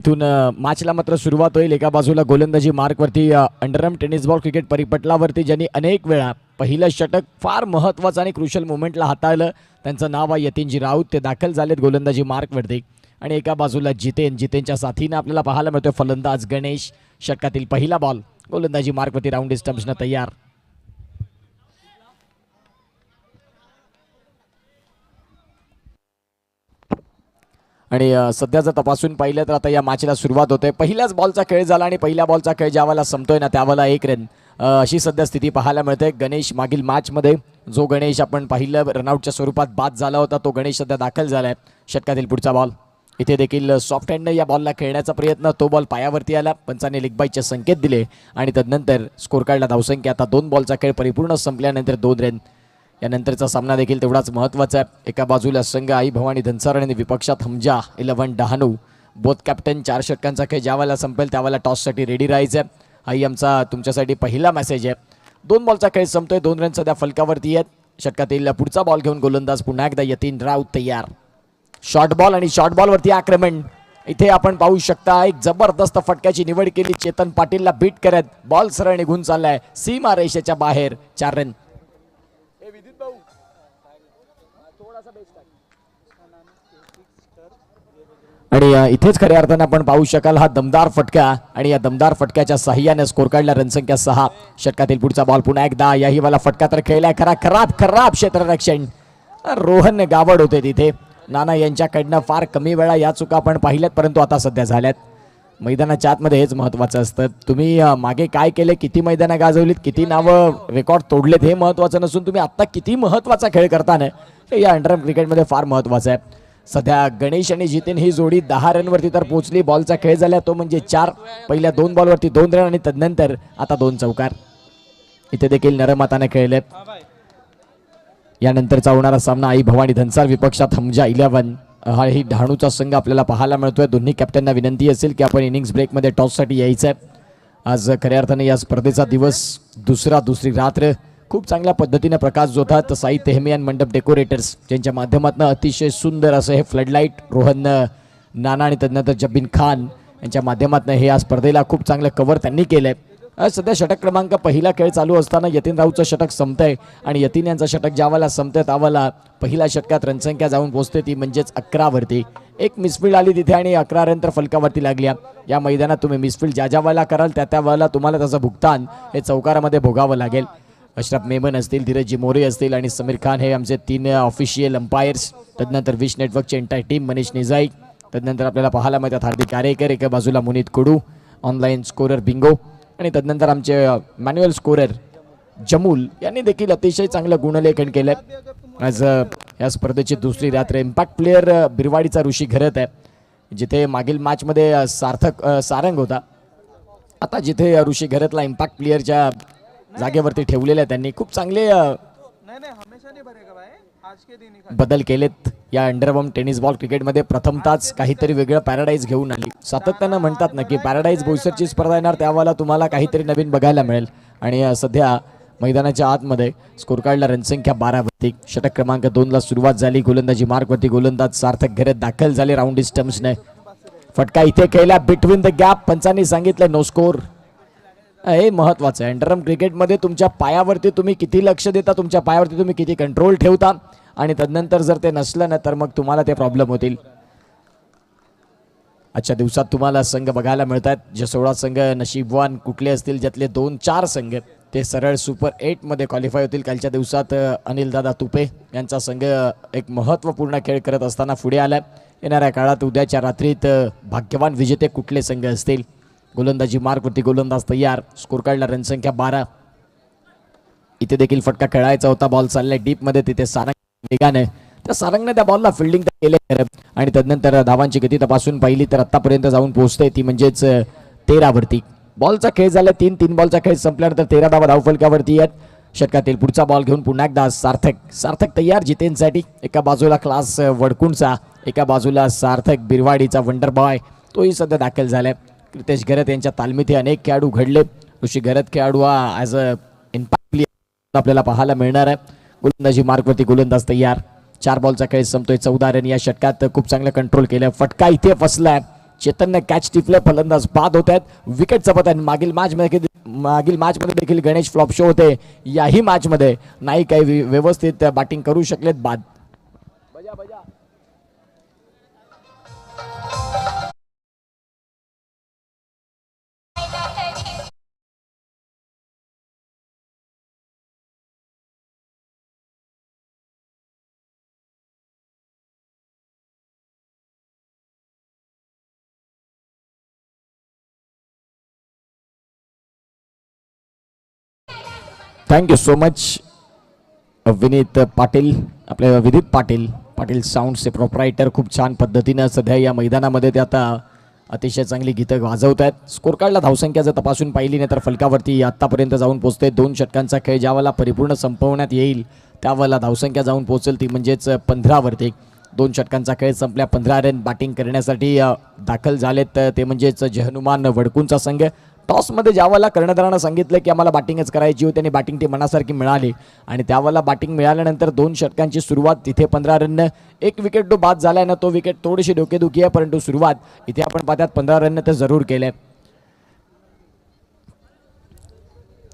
इथून मॅचला मात्र सुरुवात होईल. एका बाजूला गोलंदाजी मार्कवरती अंडरआर्म टेनिस बॉल क्रिकेट परिपटलावरती ज्यांनी अनेक वेळा पहिलं षटक फार महत्त्वाचं आणि क्रुशल मोमेंटला हाताळलं, त्यांचं नाव आहे यतीनजी राऊत. ते दाखल झालेत गोलंदाजी मार्कवरती. आणि एका बाजूला जितेनच्या साथीनं आपल्याला पाहायला मिळतोय फलंदाज गणेश. षटकातील पहिला बॉल गोलंदाजी मार्कवरती राऊंड स्टंप्सनं तयार. आणि सध्या जर तपासून पाहिलं तर आता या मॅचला सुरुवात होते. पहिल्याच बॉलचा खेळ झाला आणि पहिल्या बॉलचा खेळ ज्यावेळेला संपतोय ना त्यावेळेला 1 रन अशी सध्या स्थिती पाहायला मिळते. गणेश मागील मॅचमध्ये जो गणेश आपण पाहिलं रनआउटच्या स्वरूपात बाद झाला होता तो गणेश सध्या दाखल झाला आहे. षटकातील पुढचा बॉल इथे देखील सॉफ्ट हँडने या बॉलला खेळण्याचा प्रयत्न, तो बॉल पायावरती आला, पंचाने लेग बायचे संकेत दिले आणि तदनंतर स्कोर कार्डला धावसंख्या आता 2 बॉलचा खेळ परिपूर्ण संपल्यानंतर 2 रन. यानंतरचा सामना देखील तेवढाच महत्त्वाचा आहे. एका बाजूला संघ आई भवानी धनसार आणि विपक्षात हमजा 11 डहाणू. बोथ कॅप्टन 4 षटकांचा खेळ ज्यावेळेला संपेल त्यावेळेला टॉससाठी रेडी राहायचं आहे. हाही आमचा तुमच्यासाठी पहिला मेसेज आहे. 2 बॉलचा खेळ संपतोय, 2 रन सध्या फलकावरती आहेत. षटकातील पुढचा बॉल घेऊन गोलंदाज पुन्हा एकदा यतीन राऊत तयार. शॉर्ट बॉल आणि शॉर्ट बॉलवरती आक्रमण. इथे आपण पाहू शकता एक जबरदस्त फटक्याची निवड केली चेतन पाटीलला बीट करत. बॉल सरळ निघून चाललाय सीमा रेषेच्या बाहेर. 4 रन. आणि इथेच खऱ्या अर्थानं आपण पाहू शकाल हा दमदार फटका आणि या दमदार फटक्याच्या साह्याने स्कोर काढला रनसंख्या 6. षटकातील पुढचा बॉल पुन्हा एकदा याही वाला फटका तर खेळलाय खराब क्षेत्ररक्षण. रोहन गावड होते तिथे. नाना यांच्याकडनं फार कमी वेळा या चुका आपण पाहिल्यात परंतु आता सध्या झाल्यात. मैदानाच्या आतमध्ये हेच महत्त्वाचं असतं. तुम्ही मागे काय केले, किती मैदानं गाजवलीत, किती नावं रेकॉर्ड तोडलेत हे महत्त्वाचं नसून तुम्ही आत्ता किती महत्त्वाचा खेळ करताना हे या अंडरआर्म क्रिकेटमध्ये फार महत्त्वाचं आहे. सध्या गणेश आणि जितेन ही जोडी 10 रनवरती तर पोहोचली. बॉलचा खेळ झाला तो म्हणजे 4. पहिल्या 2 बॉलवरती 2 रन आणि तदनंतर आता 2 चौकार. इथे देखील नरम हाताने खेळले. यानंतरचा होणारा सामना आई भवानी धनसार विपक्षात हमजा 11. हा ही डहाणूचा संघ आपल्याला पाहायला मिळतोय. दोन्ही कॅप्टनना विनंती असेल की आपण इनिंग्स ब्रेकमध्ये टॉससाठी यायचं आहे. आज खऱ्या अर्थाने या स्पर्धेचा दिवस दुसरी रात्र. खूप चांगल्या पद्धतीने प्रकाश जोतात साई तेहमियान मंडप डेकोरेटर्स ज्यांच्या माध्यमातून अतिशय सुंदर असं हे फ्लडलाईट रोहन नाना आणि तदनंतर जब्बीन खान यांच्या माध्यमातून हे या स्पर्धेला खूप चांगलं कव्हर त्यांनी केलंय. सध्या षटक क्रमांक पहिला खेळ चालू असताना यतीन राऊतचं षटक संपतंय आणि यतीन यांचं षटक ज्यावेळेला संपतंय त्यावेळेला पहिल्या षटकात रनसंख्या जाऊन पोहोचते ती म्हणजेच 11 वरती. एक मिसफील्ड आली तिथे आणि 11 रन तर फलकावरती लागल्या. या मैदानात तुम्ही मिसफील्ड ज्या वेळेला कराल त्या वेळेला तुम्हाला त्याचं भुगतान हे चौकारामध्ये भोगावं लागेल. अशरफ मेमन असतील, धीरजी मोरे असतील आणि समीर खान हे आमचे 3 ऑफिशियल अंपायर्स. तदनंतर विश नेटवर्कचे एंटायर टीम मनीष निजाई. तदनंतर आपल्याला पाहायला मिळतात हार्दिक आरेकर. एका बाजूला मुनीत कुडू ऑनलाईन स्कोरर बिंगो आणि तदनंतर आमचे मॅन्युअल स्कोरर जमूल यांनी देखील अतिशय चांगलं गुणलेखन केलं. आज या स्पर्धेची दुसरी रात्र. इम्पॅक्ट प्लेयर बिरवाडीचा ऋषी घरत आहे. जिथे मागील मॅचमध्ये सार्थक सारंग होता, आता जिथे ऋषी घरतला इम्पॅक्ट प्लेयरच्या जागेवरती ठेवलेले त्यांनी खूप चांगले बदल केलेत. या अंडरआर्म टेनिस बॉल क्रिकेटमध्ये प्रथमताच काहीतरी वेगळं पॅराडाईज घेऊन आली. सातत्यानं म्हणतात ना की पॅराडाईज बोईसरची स्पर्धा येणार त्यावेळेला तुम्हाला काहीतरी नवीन बघायला मिळेल. आणि सध्या मैदानाच्या आतमध्ये स्कोर कार्डला रनसंख्या 12 वरती. षटक क्रमांक 2 ला सुरुवात झाली. गोलंदाजी मार्कवरती गोलंदाज सार्थक घरत दाखल झाले. राऊंड स्टम्प्सने फटका इथे खेळला बिटवीन द गॅप. पंचांनी सांगितलं नो स्कोर. हे महत्त्वाचं आहे. अंडरआर्म क्रिकेटमध्ये तुमच्या पायावरती तुम्ही किती लक्ष देता, तुमच्या पायावरती तुम्ही किती कंट्रोल ठेवता आणि तदनंतर जर ते नसलं ना तर मग तुम्हाला ते प्रॉब्लेम होतील. आजच्या दिवसात तुम्हाला संघ बघायला मिळतात जे 16 संघ नशीबवान कुठले असतील ज्यातले 2-4 संघ ते सरळ सुपर 8 मध्ये क्वालिफाय होतील. कालच्या दिवसात अनिलदादा तुपे यांचा संघ एक महत्त्वपूर्ण खेळ करत असताना पुढे आलाय. येणाऱ्या काळात उद्याच्या रात्रीत भाग्यवान विजेते कुठले संघ असतील. गोलंदाजी मार्कवरती गोलंदाज तयार. स्कोर कार्डला रनसंख्या 12. इथे देखील फटका खेळायचा होता. बॉल चाललाय डीप मध्ये. तिथे सारंग वेगाने त्या सारंगने त्या बॉलला फिल्डिंग केले आणि तदनंतर धावांची गती तपासून पाहिली तर आतापर्यंत जाऊन पोहोचते ती म्हणजेच 13 वरती. बॉलचा खेळ झाला 3 बॉलचा खेळ संपल्यानंतर 13 धावा धावफलकावरती आहेत. षटकातील पुढचा बॉल घेऊन पुन्हा एकदा सार्थक तयार जितेनसाठी. एका बाजूला क्लास वडकुंडचा, एका बाजूला सार्थक बिरवाडीचा वंडर बॉय तोही सध्या दाखल झालाय. कृतेश घरत यांच्या तालमीत अनेक खेळाडू घडले. ऋषी घरत खेळाडू हा ॲज अ इम्पॅक्ट प्लेयर आपल्याला पाहायला मिळणार आहे. गोलंदाजी मार्कवरती गोलंदाज तयार. 4 बॉलचा खेळ संपतोय. 14 रन. या षटकात खूप चांगलं कंट्रोल केलं. फटका इथे फसलाय. चेतनने कॅच टिपले, फलंदाज बाद होत आहेत. विकेटचं पतन मागील मॅचमध्ये देखील गणेश फ्लॉप शो होते. याही मॅचमध्ये नाही काही व्यवस्थित बॅटिंग करू शकलेत. बाद. Thank you so much Vineet Patil, आपले विदित पाटील साऊंडचे प्रोप्रायटर. खूप छान पद्धतीनं सध्या या मैदानामध्ये ते आता अतिशय चांगली गीतं वाजवत आहेत. स्कोर कार्डला धावसंख्या जर तपासून पाहिली नाही तर फलकावरती आत्तापर्यंत जाऊन पोहोचते. 2 षटकांचा खेळ ज्यावेळेला परिपूर्ण संपवण्यात येईल त्यावेळेला धावसंख्या जाऊन पोहोचेल ती म्हणजेच 15वरती. 2 षटकांचा खेळ संपल्या, 15 रन बॅटिंग करण्यासाठी दाखल झालेत ते म्हणजेच जहनुमान वडकूंचा संघ. टॉसमध्ये ज्यावेळेला कर्णधारानं सांगितलं की आम्हाला बॅटिंगच करायची होती आणि बॅटिंग ती मनासारखी मिळाली आणि त्यावेळेला बॅटिंग मिळाल्यानंतर 2 षटकांची सुरुवात तिथे 15 रननं 1 विकेट तो बाद झाल्यानं तो विकेट थोडीशी डोकेदुखी आहे, परंतु सुरुवात इथे आपण पाहतात 15 रननं ते जरूर केले.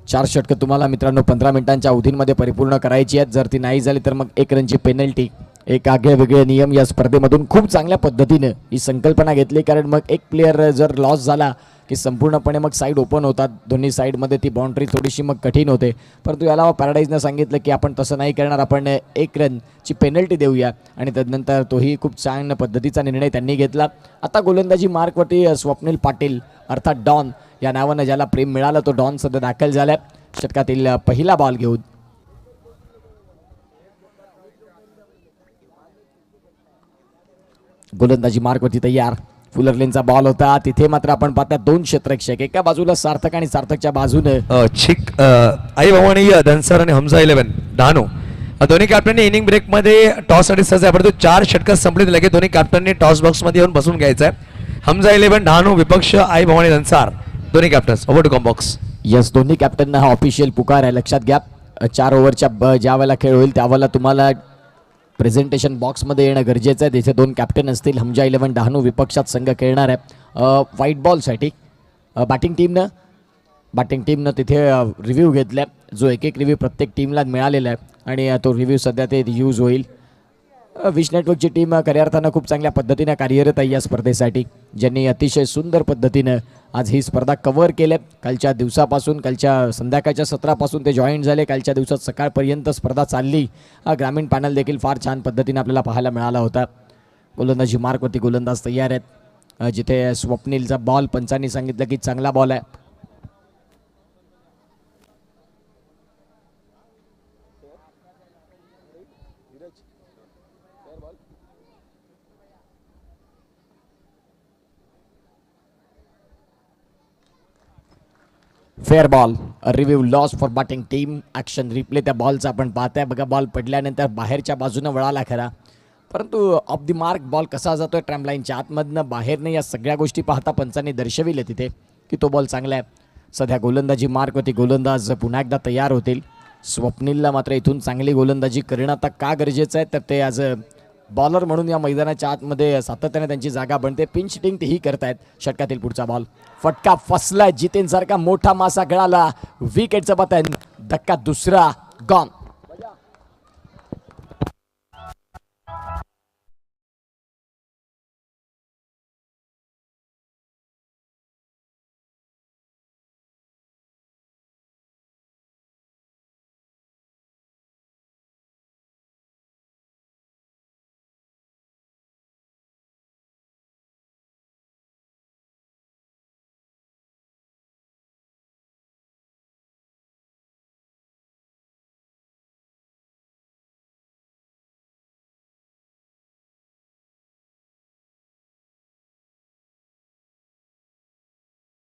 4 षटकं तुम्हाला मित्रांनो 15 मिनिटांच्या अवधीमध्ये परिपूर्ण करायची आहेत. जर ती नाही झाली तर मग 1 रनची पेनल्टी. एक आगळे वेगळे नियम या स्पर्धेमधून खूप चांगल्या पद्धतीनं ही संकल्पना घेतली, कारण मग एक प्लेअर जर लॉस झाला की संपूर्णपणे मग साईड ओपन होतात. दोन्ही साईडमध्ये ती बाउंड्री थोडीशी मग कठीण होते. परंतु याला पॅराडाईजनं सांगितलं की आपण तसं नाही करणार, आपण 1 रनची पेनल्टी देऊया आणि त्यानंतर तोही खूप चांगल्या पद्धतीचा निर्णय त्यांनी घेतला. आता गोलंदाजी मार्कवरती स्वप्नील पाटील अर्थात डॉन या नावानं ज्याला प्रेम मिळालं तो डॉन सध्या दाखल झाला षटकातील पहिला बॉल घेऊन. गोलंदाजी मार्कवरती तयार. फुलरलेनचा बॉल होता तिथे मात्र आपण पाहता 2 क्षेत्ररक्षक, एका बाजूला सार्थक आणि सार्थकच्या बाजूने चिक आई भवानी धनसर आणि हमजा 11 डहाणू. दोन्ही कॅप्टनने इनिंग ब्रेक मध्ये टॉस साठी सज्ज आहे, परंतु 4 षटकं संपली लगेच दोन्ही कॅप्टनने टॉस बॉक्स मध्ये येऊन बसून घ्यायचं आहे. हमजा 11 डहाणू विपक्ष आई भवानी धनसार. दोन्ही captains over to comm box. Yes, दोन्ही कॅप्टनना हा ऑफिशियल पुकार आहे, लक्षात घ्या. 4 ओव्हरच्या ज्या वेळेला खेळ होईल त्यावेळेला तुम्हाला प्रेझेंटेशन बॉक्समध्ये येणं गरजेचं आहे. तिथे 2 कॅप्टन असतील. हमजा 11 डहाणू विपक्षात संघ खेळणार आहे व्हाईट बॉलसाठी. बॅटिंग टीमनं तिथे रिव्ह्यू घेतला, जो एक रिव्ह्यू प्रत्येक टीमला मिळालेला आहे आणि तो रिव्ह्यू सध्या ते यूज होईल. विश नेटवर्कची टीम खऱ्या अर्थानं खूप चांगल्या पद्धतीनं कार्यरत आहे या स्पर्धेसाठी, ज्यांनी अतिशय सुंदर पद्धतीनं आज ही स्पर्धा कव्हर केले. कालच्या दिवसापासून, कालच्या संध्याकाळच्या सत्रापासून ते जॉईन झाले. कालच्या दिवसात सकाळपर्यंत स्पर्धा चालली. ग्रामीण पॅनल देखील फार छान पद्धतीने आपल्याला पाहायला मिळाला होता. गोलंदाजी मार्कवरती गोलंदाज तयार आहेत. जिथे स्वप्नीलचा बॉल पंचांनी सांगितलं की चांगला बॉल आहे. Fair ball. Review loss for batting team. Action replay त्या बॉलचा आपण पाहताय. बघा बॉल पडल्यानंतर बाहेरच्या बाजूनं वळाला खरा, परंतु ऑफ द मार्क बॉल कसा जातोय ट्रॅम्पलाईनच्या आतमधनं बाहेरनं, या सगळ्या गोष्टी पाहता पंचांनी दर्शविले तिथे की तो बॉल चांगला आहे. सध्या गोलंदाजी मार्कवरती गोलंदाज पुन्हा एकदा तयार होतील. स्वप्नीलला मात्र इथून चांगली गोलंदाजी करणं आता का गरजेचं आहे तर ते ॲज अ बॉलर म्हणून या मैदानाच्या आतमध्ये सातत्याने त्यांची जागा बनते. पिंच हिटिंग तेही करतायत. षटकातील पुढचा बॉल फटका फसला. जितेन सारखा मोठा मासा गळाला. विकेटचं पतन. धक्का दुसरा गॉन.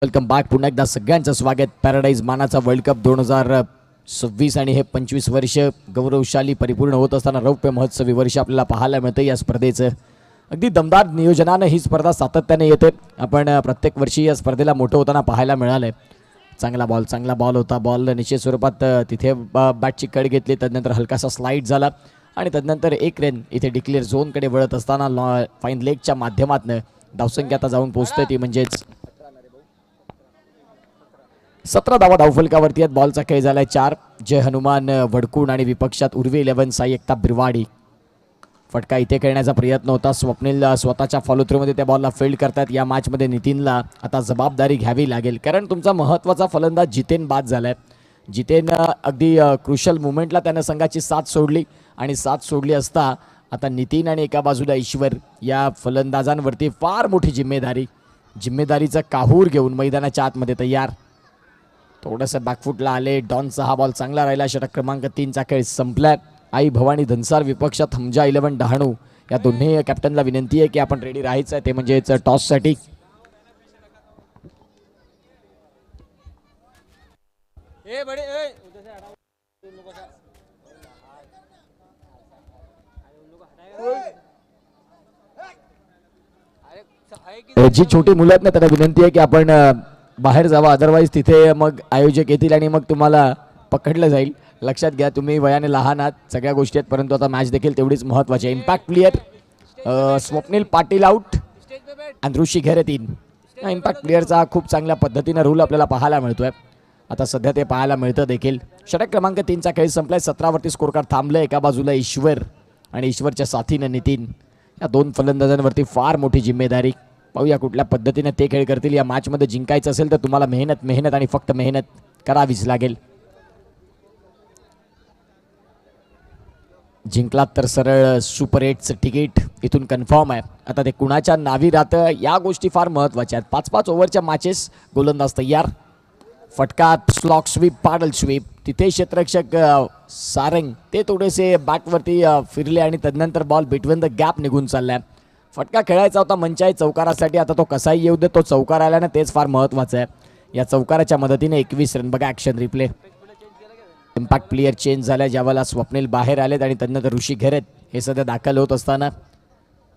Welcome back. पुन्हा एकदा सगळ्यांचं स्वागत. पॅराडाईज मानाचा वर्ल्ड कप 2026 आणि हे 25 वर्ष गौरवशाली परिपूर्ण होत असताना रौप्य महोत्सवी वर्ष आपल्याला पाहायला मिळतं. या स्पर्धेचं अगदी दमदार नियोजनानं ही स्पर्धा सातत्याने येते. आपण प्रत्येक वर्षी या स्पर्धेला मोठं होताना पाहायला मिळालं. चांगला बॉल होता. बॉल निश्चित स्वरूपात तिथे बॅटची कड घेतली, त्यानंतर हलकासा स्लाईड झाला आणि त्यानंतर 1 रन इथे डिक्लेअर झोनकडे वळत असताना फाईन लेगच्या माध्यमातून धावसंख्या आता जाऊन पोहोचते ती म्हणजेच 17 धावा धावफलकावरती आहेत. बॉलचा खेळ झालाय 4. जय हनुमान वडकून आणि विपक्षात उर्वी 11 साई एकता बिरवाडी. फटका इथे खेळण्याचा प्रयत्न होता. स्वप्नील स्वतःच्या फॉलो थ्रूमध्ये त्या बॉलला फील्ड करतात. या मॅचमध्ये नितीनला आता जबाबदारी घ्यावी लागेल, कारण तुमचा महत्त्वाचा फलंदाज जितेन बाद झालाय. जितेन अगदी क्रुशल मुवमेंटला त्यानं संघाची साथ सोडली आणि साथ सोडली असता आता नितीन आणि एका बाजूला ईश्वर या फलंदाजांवरती फार मोठी जिम्मेदारीचा काहूर घेऊन मैदानाच्या आतमध्ये तयार. थोडंसं बॅकफुटला आले. डॉनचा हा बॉल चांगला राहिला. षटक क्रमांक 3चा खेळ संपलाय. आई भवानी धनसार विपक्षात हमजा 11 डहाणू. या दोन्ही कॅप्टनला विनंती आहे की आपण रेडी राहायचं आहे, ते म्हणजेच टॉससाठी. जी छोटी मुलं आहेत ना, त्यांना विनंती आहे की आपण बाहेर जावा, अदरवाईज तिथे मग आयोजक येतील आणि मग तुम्हाला पकडलं जाईल. लक्षात घ्या, तुम्ही वयाने लहान आहात, सगळ्या गोष्टी आहेत, परंतु आता मॅच देखील तेवढीच महत्त्वाची आहे. Impact player Swapnil Patil out आणि ऋषी घेरे 3. इम्पॅक्ट प्लेअरचा खूप चांगल्या पद्धतीनं रूल आपल्याला पाहायला मिळतोय. आता सध्या ते पाहायला मिळतं देखील. षटक क्रमांक 3चा खेळ संपलाय. 17 वरती स्कोर कार्ड थांबलं. एका बाजूला ईश्वर आणि ईश्वरच्या साथीनं नितीन. या दोन फलंदाजांवरती फार मोठी जिम्मेदारी. पाहूया कुठल्या पद्धतीने ते खेळ करतील. या मॅचमध्ये जिंकायचं असेल तर तुम्हाला मेहनत आणि फक्त मेहनत करावीच लागेल. जिंकलात तर सरळ सुपर 8चं तिकीट इथून कन्फर्म आहे. आता ते कुणाच्या नावी राहतं या गोष्टी फार महत्त्वाच्या आहेत. 5-5 ओव्हरच्या मॅचेस. गोलंदाज तयार. फटका, स्लॉक स्वीप, पाडल स्वीप. तिथे क्षेत्ररक्षक सारंग ते थोडेसे बॅटवरती फिरले आणि तदनंतर बॉल बिटवीन द गॅप निघून चाललाय. फटका खेळायचा होता मंचाई चौकारासाठी. आता तो कसाही येऊ दे, तो चौकार आला ना, तेच फार महत्त्वाचं आहे. या चौकाराच्या मदतीने 21 रन. बघा action replay. Impact player change झाल्या. ज्यावेळेला स्वप्नील बाहेर आलेत आणि तदनंतर ऋषी घेरेत हे सध्या दाखल होत असताना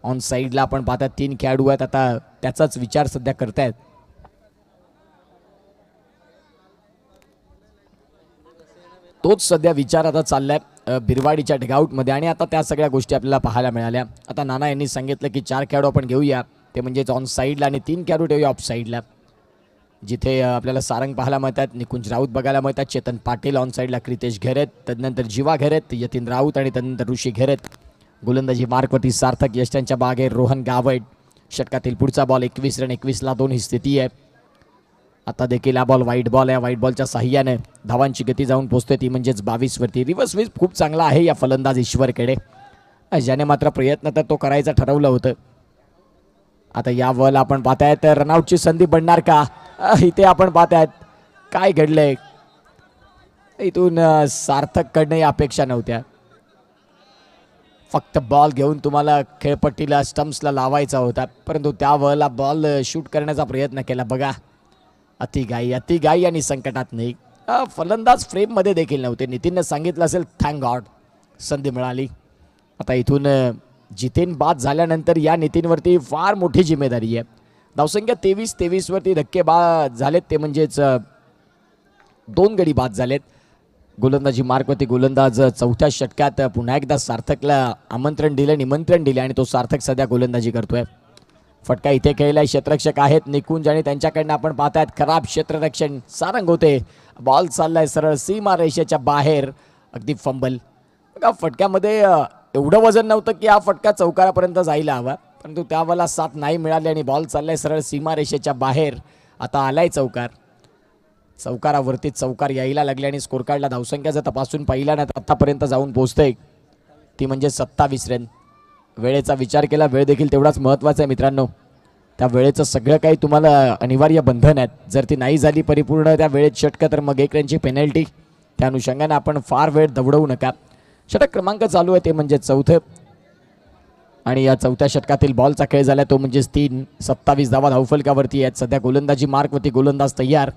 ऑन साईडला आपण पाहतात 3 खेळाडू आहेत. आता त्याचाच विचार सध्या करतायत. तोच सध्या विचार आता चाललाय बिरवाडीच्या डगआउटमध्ये आणि आता त्या सगळ्या गोष्टी आपल्याला पाहायला मिळाल्या. आता नाना यांनी सांगितलं की 4 खेळाडू आपण घेऊया, ते म्हणजेच ऑन साईडला, आणि 3 खेळाडू ठेवूया ऑफ साईडला. जिथे आपल्याला सारंग पाहायला मिळतात, निकुंज राऊत बघायला मिळतात, चेतन पाटील ऑन साईडला, क्रितेश घेरेत, तदनंतर जीवा घेरेत, यतीन राऊत आणि तदनंतर ऋषी घेरेत. गोलंदाजी मार्कवरती सार्थक, यष्टांच्या बागेत रोहन गावड. षटकातील पुढचा बॉल 21 रन. 21ला 2 ही स्थिती आहे. आता देखील हा बॉल व्हाईट बॉल आहे. व्हाईट बॉलच्या साह्याने धावांची गती जाऊन पोहोचते ती म्हणजेच 22 वरती. रिव्हर्स स्वीप खूप चांगला आहे या फलंदाज ईश्वरकडे, ज्याने मात्र प्रयत्न तर तो करायचा ठरवलं होतं. आता या बॉल आपण पाहतायत रनआउटची संधी बनणार का, इथे आपण पाहतायत काय घडलंय. इथून सार्थक कडनं या अपेक्षा नव्हत्या. फक्त बॉल घेऊन तुम्हाला खेळपट्टीला स्टम्प्सला लावायचा होता, परंतु त्या बॉलला बॉल शूट करण्याचा प्रयत्न केला. बघा, अतिघाई आणि संकटात नाही. फलंदाज फ्रेममध्ये देखील नव्हते. नितीनने सांगितलं असेल थँक गॉड संधी मिळाली. आता इथून जितेन बाद झाल्यानंतर या नितीनवरती फार मोठी जिम्मेदारी आहे. धावसंख्या 23 वरती धक्के बाद झालेत, ते म्हणजेच 2 गडी बाद झालेत. गोलंदाजी मार्कवरती गोलंदाज चौथ्या षटकात पुन्हा एकदा सार्थकला निमंत्रण दिले आणि तो सार्थक सध्या गोलंदाजी करतोय. फटका इथे खेळलाय. क्षेत्ररक्षक आहेत निकुंज आणि त्यांच्याकडनं आपण पाहतायत खराब क्षेत्ररक्षण. सारंग होते. बॉल चाललाय सरळ सीमा रेषेच्या बाहेर. अगदी फंबल. बघा, फटक्यामध्ये एवढं वजन नव्हतं की हा फटका चौकारापर्यंत जायला हवा, परंतु त्यावेळेला साथ नाही मिळाली आणि बॉल चाललाय सरळ सीमा रेषेच्या बाहेर. आता आलाय चौकार. चौकारावरती चौकार यायला लागले आणि स्कोर कार्डला धावसंख्या जर तपासून पाहिला ना, आतापर्यंत जाऊन पोहोचतंय ती म्हणजे 27 रन. वेळेचा विचार केला, वेळ देखील तेवढाच महत्त्वाचा आहे मित्रांनो. त्या वेळेचं सगळं काही तुम्हाला अनिवार्य बंधन आहेत. जर ती नाही झाली परिपूर्ण त्या वेळेत षटकं, तर मग 1 रनची पेनल्टी. त्या अनुषंगाने आपण फार वेळ दवडवू नका. षटक क्रमांक चालू आहे, ते म्हणजे 4थं, आणि या 4थ्या षटकातील बॉलचा खेळ झाला तो म्हणजेच 3. 27 धावा धावफलकावरती आहेत. सध्या गोलंदाजी मार्कवरती गोलंदाज तयार.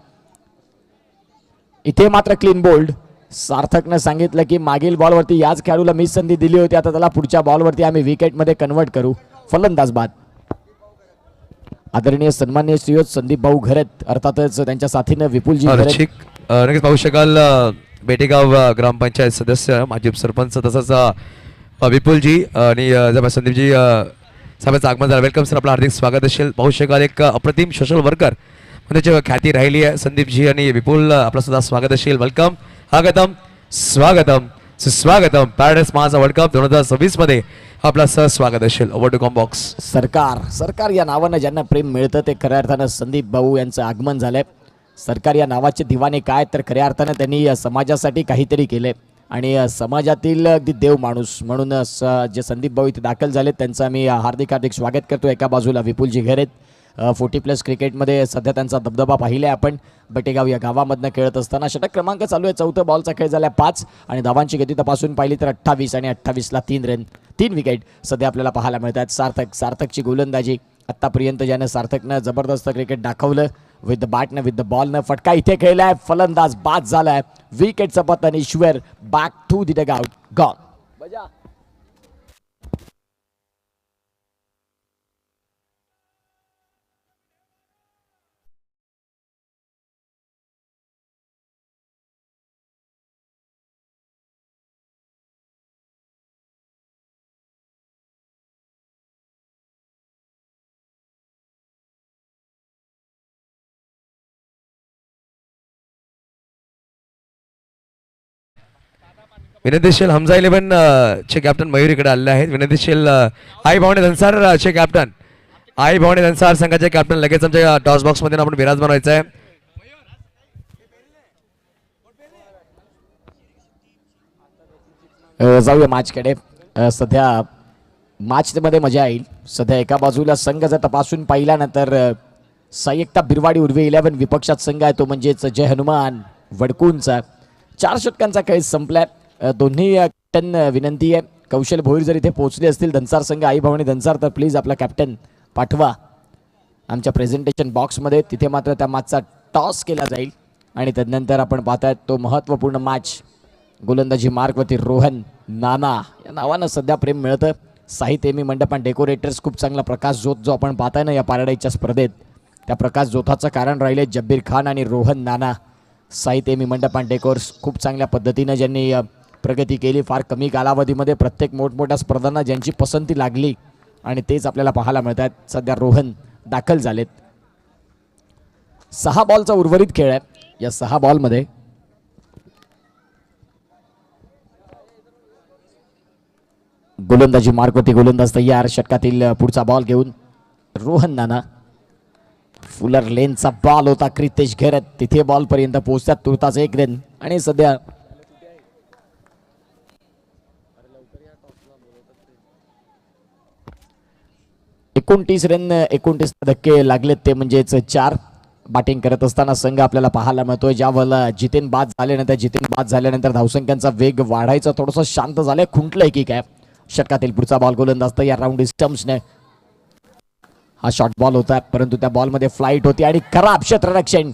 इथे मात्र क्लीन बोल्ड. सार्थकनं सांगितलं की मागील बॉलवरती याच खेळाडूला मिस संधी दिली होती, आता त्याला पुढच्या बॉलवरती आम्ही विकेटमध्ये कन्वर्ट करू. फलंदाज बाद. आदरणीय सन्माननीय श्रीयुत संदीप भाऊ घरत, अर्थातच त्यांच्या साथीनं विपुलजी घरत. नक्कीच पाहू शकाल बेटेगाव ग्रामपंचायत सदस्य, माजी सरपंच, तसंच विपुलजी आणि संदीपजी सभेचं आगमन झालं. वेलकम सर, आपलं हार्दिक स्वागत असेल. पाहू शकाल एक अप्रतिम सोशल वर्कर म्हणजे ख्याती राहिली आहे संदीपजी आणि विपुल, आपलं सुद्धा स्वागत असेल. वेलकम, स्वागतम, स्वागतम, सुस्वागतम. पॅराडाईस महाराजा वर्ल्ड कप 2026 मध्ये आपला स्वागत असेल. Over to comm box. सरकार या नावानं ज्यांना प्रेम मिळतं ते खऱ्या अर्थानं संदीप भाऊ यांचं आगमन झालंय. सरकार या नावाचे दिवाने काय, तर खऱ्या अर्थानं त्यांनी समाजासाठी काहीतरी केले आणि समाजातील अगदी देव माणूस म्हणून जे संदीप भाऊ इथे दाखल झालेत त्यांचं आम्ही हार्दिक स्वागत करतो. एका बाजूला विपुलजी घेरेत, 40+ क्रिकेटमध्ये सध्या त्यांचा दबदबा पाहिला आहे आपण. बटेगाव या गावामधनं खेळत असताना षटक क्रमांक चालू आहे. 4थं बॉलचा खेळ झाला 5 आणि धावांची गती तपासून पाहिली तर 28 आणि 28ला 3 रन, 3 विकेट सध्या आपल्याला पाहायला मिळतात. सार्थकची गोलंदाजी आत्तापर्यंत ज्यानं सार्थकनं जबरदस्त क्रिकेट दाखवलं. विथ द बॅटनं विथ द बॉलनं फटका इथे खेळलाय, फलंदाज बाद झालाय. विकेटचं पतन, Ishwar back to the dugout, gone. विनंतीशील हमजा 11 चे कॅप्टन मयूर इकडे आलेले आहेत. विनंतीशील आई भावणे धनसार चे कॅप्टन, आई भावणे धनसार संघाचे कॅप्टन लगेच आमच्या टॉस बॉक्स मध्ये आपण विराजमान व्हायचं आहे. जाऊया मॅचकडे. सध्या मॅचमध्ये मजा येईल. सध्या एका बाजूला संघ जर तपासून पाहिल्यानंतर संयुक्ता बिरवाडी उर्वे 11 विपक्षात संघ आहे तो म्हणजेच जय हनुमान वडकूंचा. 4 षटकांचा खेळ संपलाय. दोन्ही कॅप्टन विनंती आहे, कौशल भोईर जर इथे पोहोचले असतील धनसार संघ, आई भावणी धनसार, तर प्लीज आपला कॅप्टन पाठवा आमच्या प्रेझेंटेशन बॉक्समध्ये. तिथे मात्र त्या मॅचचा टॉस केला जाईल आणि त्यानंतर आपण पाहतायत तो महत्त्वपूर्ण मॅच. गोलंदाजी मार्कवरती रोहन नाना या नावानं सध्या प्रेम मिळतं. साहित्य मी मंडप आणि डेकोरेटर्स खूप चांगला प्रकाश जोत जो आपण पाहताय ना या पॅराडाईजच्या स्पर्धेत, त्या प्रकाश जोताचं कारण राहिले जब्बीर खान आणि रोहन नाना. साहित्य मी मंडप आणि डेकोर्स खूप चांगल्या पद्धतीनं ज्यांनी प्रगती केली फार कमी कालावधीमध्ये. प्रत्येक मोठमोठ्या स्पर्धांना ज्यांची पसंती लागली आणि तेच आपल्याला पाहायला मिळतात. सध्या रोहन दाखल झालेत. 6 बॉलचा उर्वरित खेळ आहे. या 6 बॉलमध्ये गोलंदाजी मार्कवरती गोलंदाज तयार. षटकातील पुढचा बॉल घेऊन रोहन नाना. फुलर लेनचा बॉल होता, क्रितेश घेरत तिथे बॉल पर्यंत पोहोचतात. तुर्ताच 1 रन आणि सध्या 29 रन 29 धक्के लागलेत ते म्हणजेच 4. बॅटिंग करत असताना संघ आपल्याला पाहायला मिळतोय. ज्यावेळेला जितेन बाद झाल्यानंतर धावसंख्यांचा वेग वाढायचा थोडंसं शांत झालंय, खुंटलंय की काय. षटकातील पुढचा बॉल गोलंदाज तयार. राऊंड स्टम्प्सने हा शॉर्ट बॉल होता परंतु त्या बॉलमध्ये फ्लाईट होती आणि खराब क्षेत्ररक्षण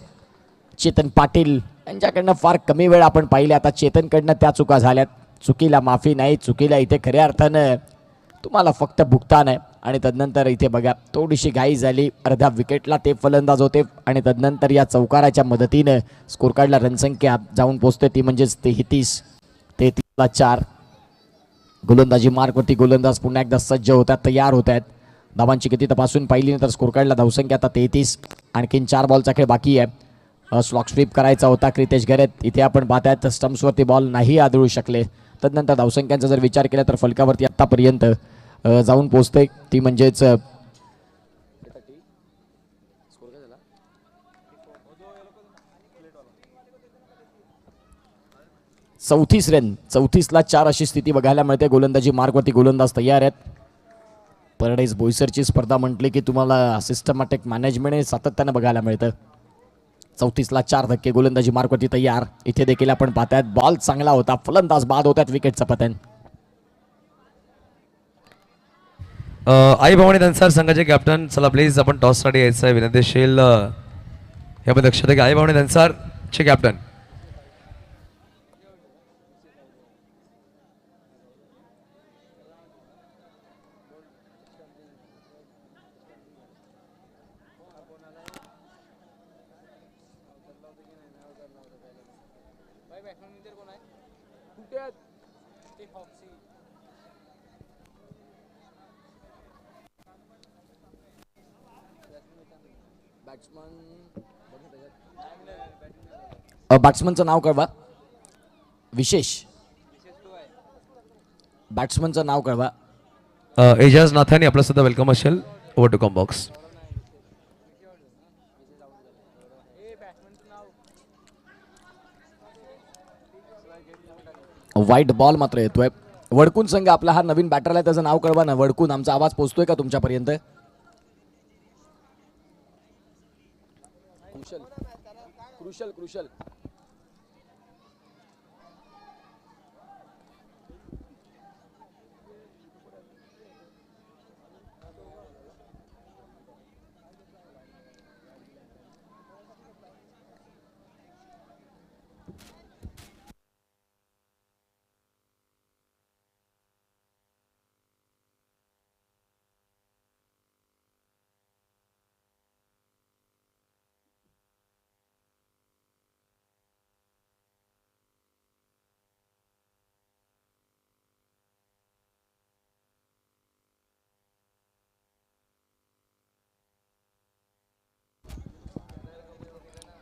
चेतन पाटील यांच्याकडनं फार कमी वेळ आपण पाहिले. आता चेतनकडनं त्या चुका झाल्यात. चुकीला माफी नाही, चुकीला इथे खऱ्या अर्थानं तुम्हाला फक्त भुगतान आहे. आणि तदनंतर इथे बघा थोडीशी घाई झाली. अर्ध्या विकेटला ते फलंदाज होते आणि तदनंतर या चौकाराच्या मदतीनं स्कोर कार्डला रनसंख्या जाऊन पोहोचते ती म्हणजेच 33ला 4. गोलंदाजी मार्कवरती गोलंदाज पुन्हा एकदा सज्ज होतात, तयार होत आहेत. धावांची गती तपासून पाहिली नंतर स्कोर कार्डला धावसंख्या आता 33. आणखीन 4 बॉलचा खेळ बाकी आहे. स्लॉक स्वीप करायचा होता क्रितेश घेरत. इथे आपण पाहतायत स्टम्प्सवरती बॉल नाही आदळू शकले. तदनंतर धावसंख्यांचा जर विचार केला तर फलकावरती आत्तापर्यंत जाऊन पोहोचते ती म्हणजेच 34 रन. 34ला 4 अशी स्थिती बघायला मिळते. गोलंदाजी मार्कवरती गोलंदाज तयार आहेत. पॅराडाईज बोईसरची स्पर्धा म्हटली की तुम्हाला सिस्टमॅटिक मॅनेजमेंट सातत्यानं बघायला मिळतं. 34ला 4 धक्के. गोलंदाजी मार्कवरती तयार. इथे देखील आपण पाहतायत बॉल चांगला होता, फलंदाज बाद होतात, विकेटचं पतन. आई भवानी धनसार संघाचे कॅप्टन, चला प्लीज आपण टॉससाठी यायचं आहे. विनंतीशील यामध्ये लक्षात घ्या आई भवानी धनसार चे कॅप्टन. बॅट्समनचं नाव कळवा. विशेष बॅट्समनचं नाव कळवा. एजाज नाथानी आपलं सुद्धा वेलकम असेल. Over to comm box. White ball मात्र येतोय. वडकून संघ आपला हा नवीन बॅटर आहे, त्याचं नाव कळवा ना. वडकून, आमचा आवाज पोहोचतोय का तुमच्यापर्यंत? कुशल कृशल कृशल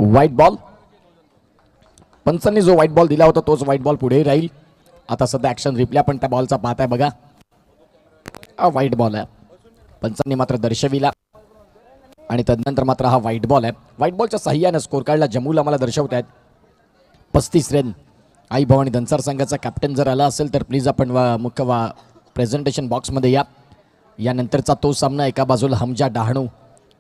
व्हाईट बॉल. पंचांनी जो व्हाईट बॉल दिला होता तोच व्हाईट बॉल पुढे राहील. आता सध्या ऍक्शन रिप्ले आपण त्या बॉलचा पाहताय बघा. व्हाईट बॉल आहे, पंचांनी मात्र दर्शविला आणि तदनंतर मात्र हा व्हाईट बॉल आहे. व्हाईट बॉलच्या साह्याने स्कोर कार्डला जमूल आम्हाला दर्शवत आहेत 35 रन. आई भवानी धनसार संघाचा कॅप्टन जर आला असेल तर प्लीज आपण मुख्य प्रेझेंटेशन बॉक्समध्ये या. यानंतरचा तो सामना एका बाजूला हमजा डहाणू.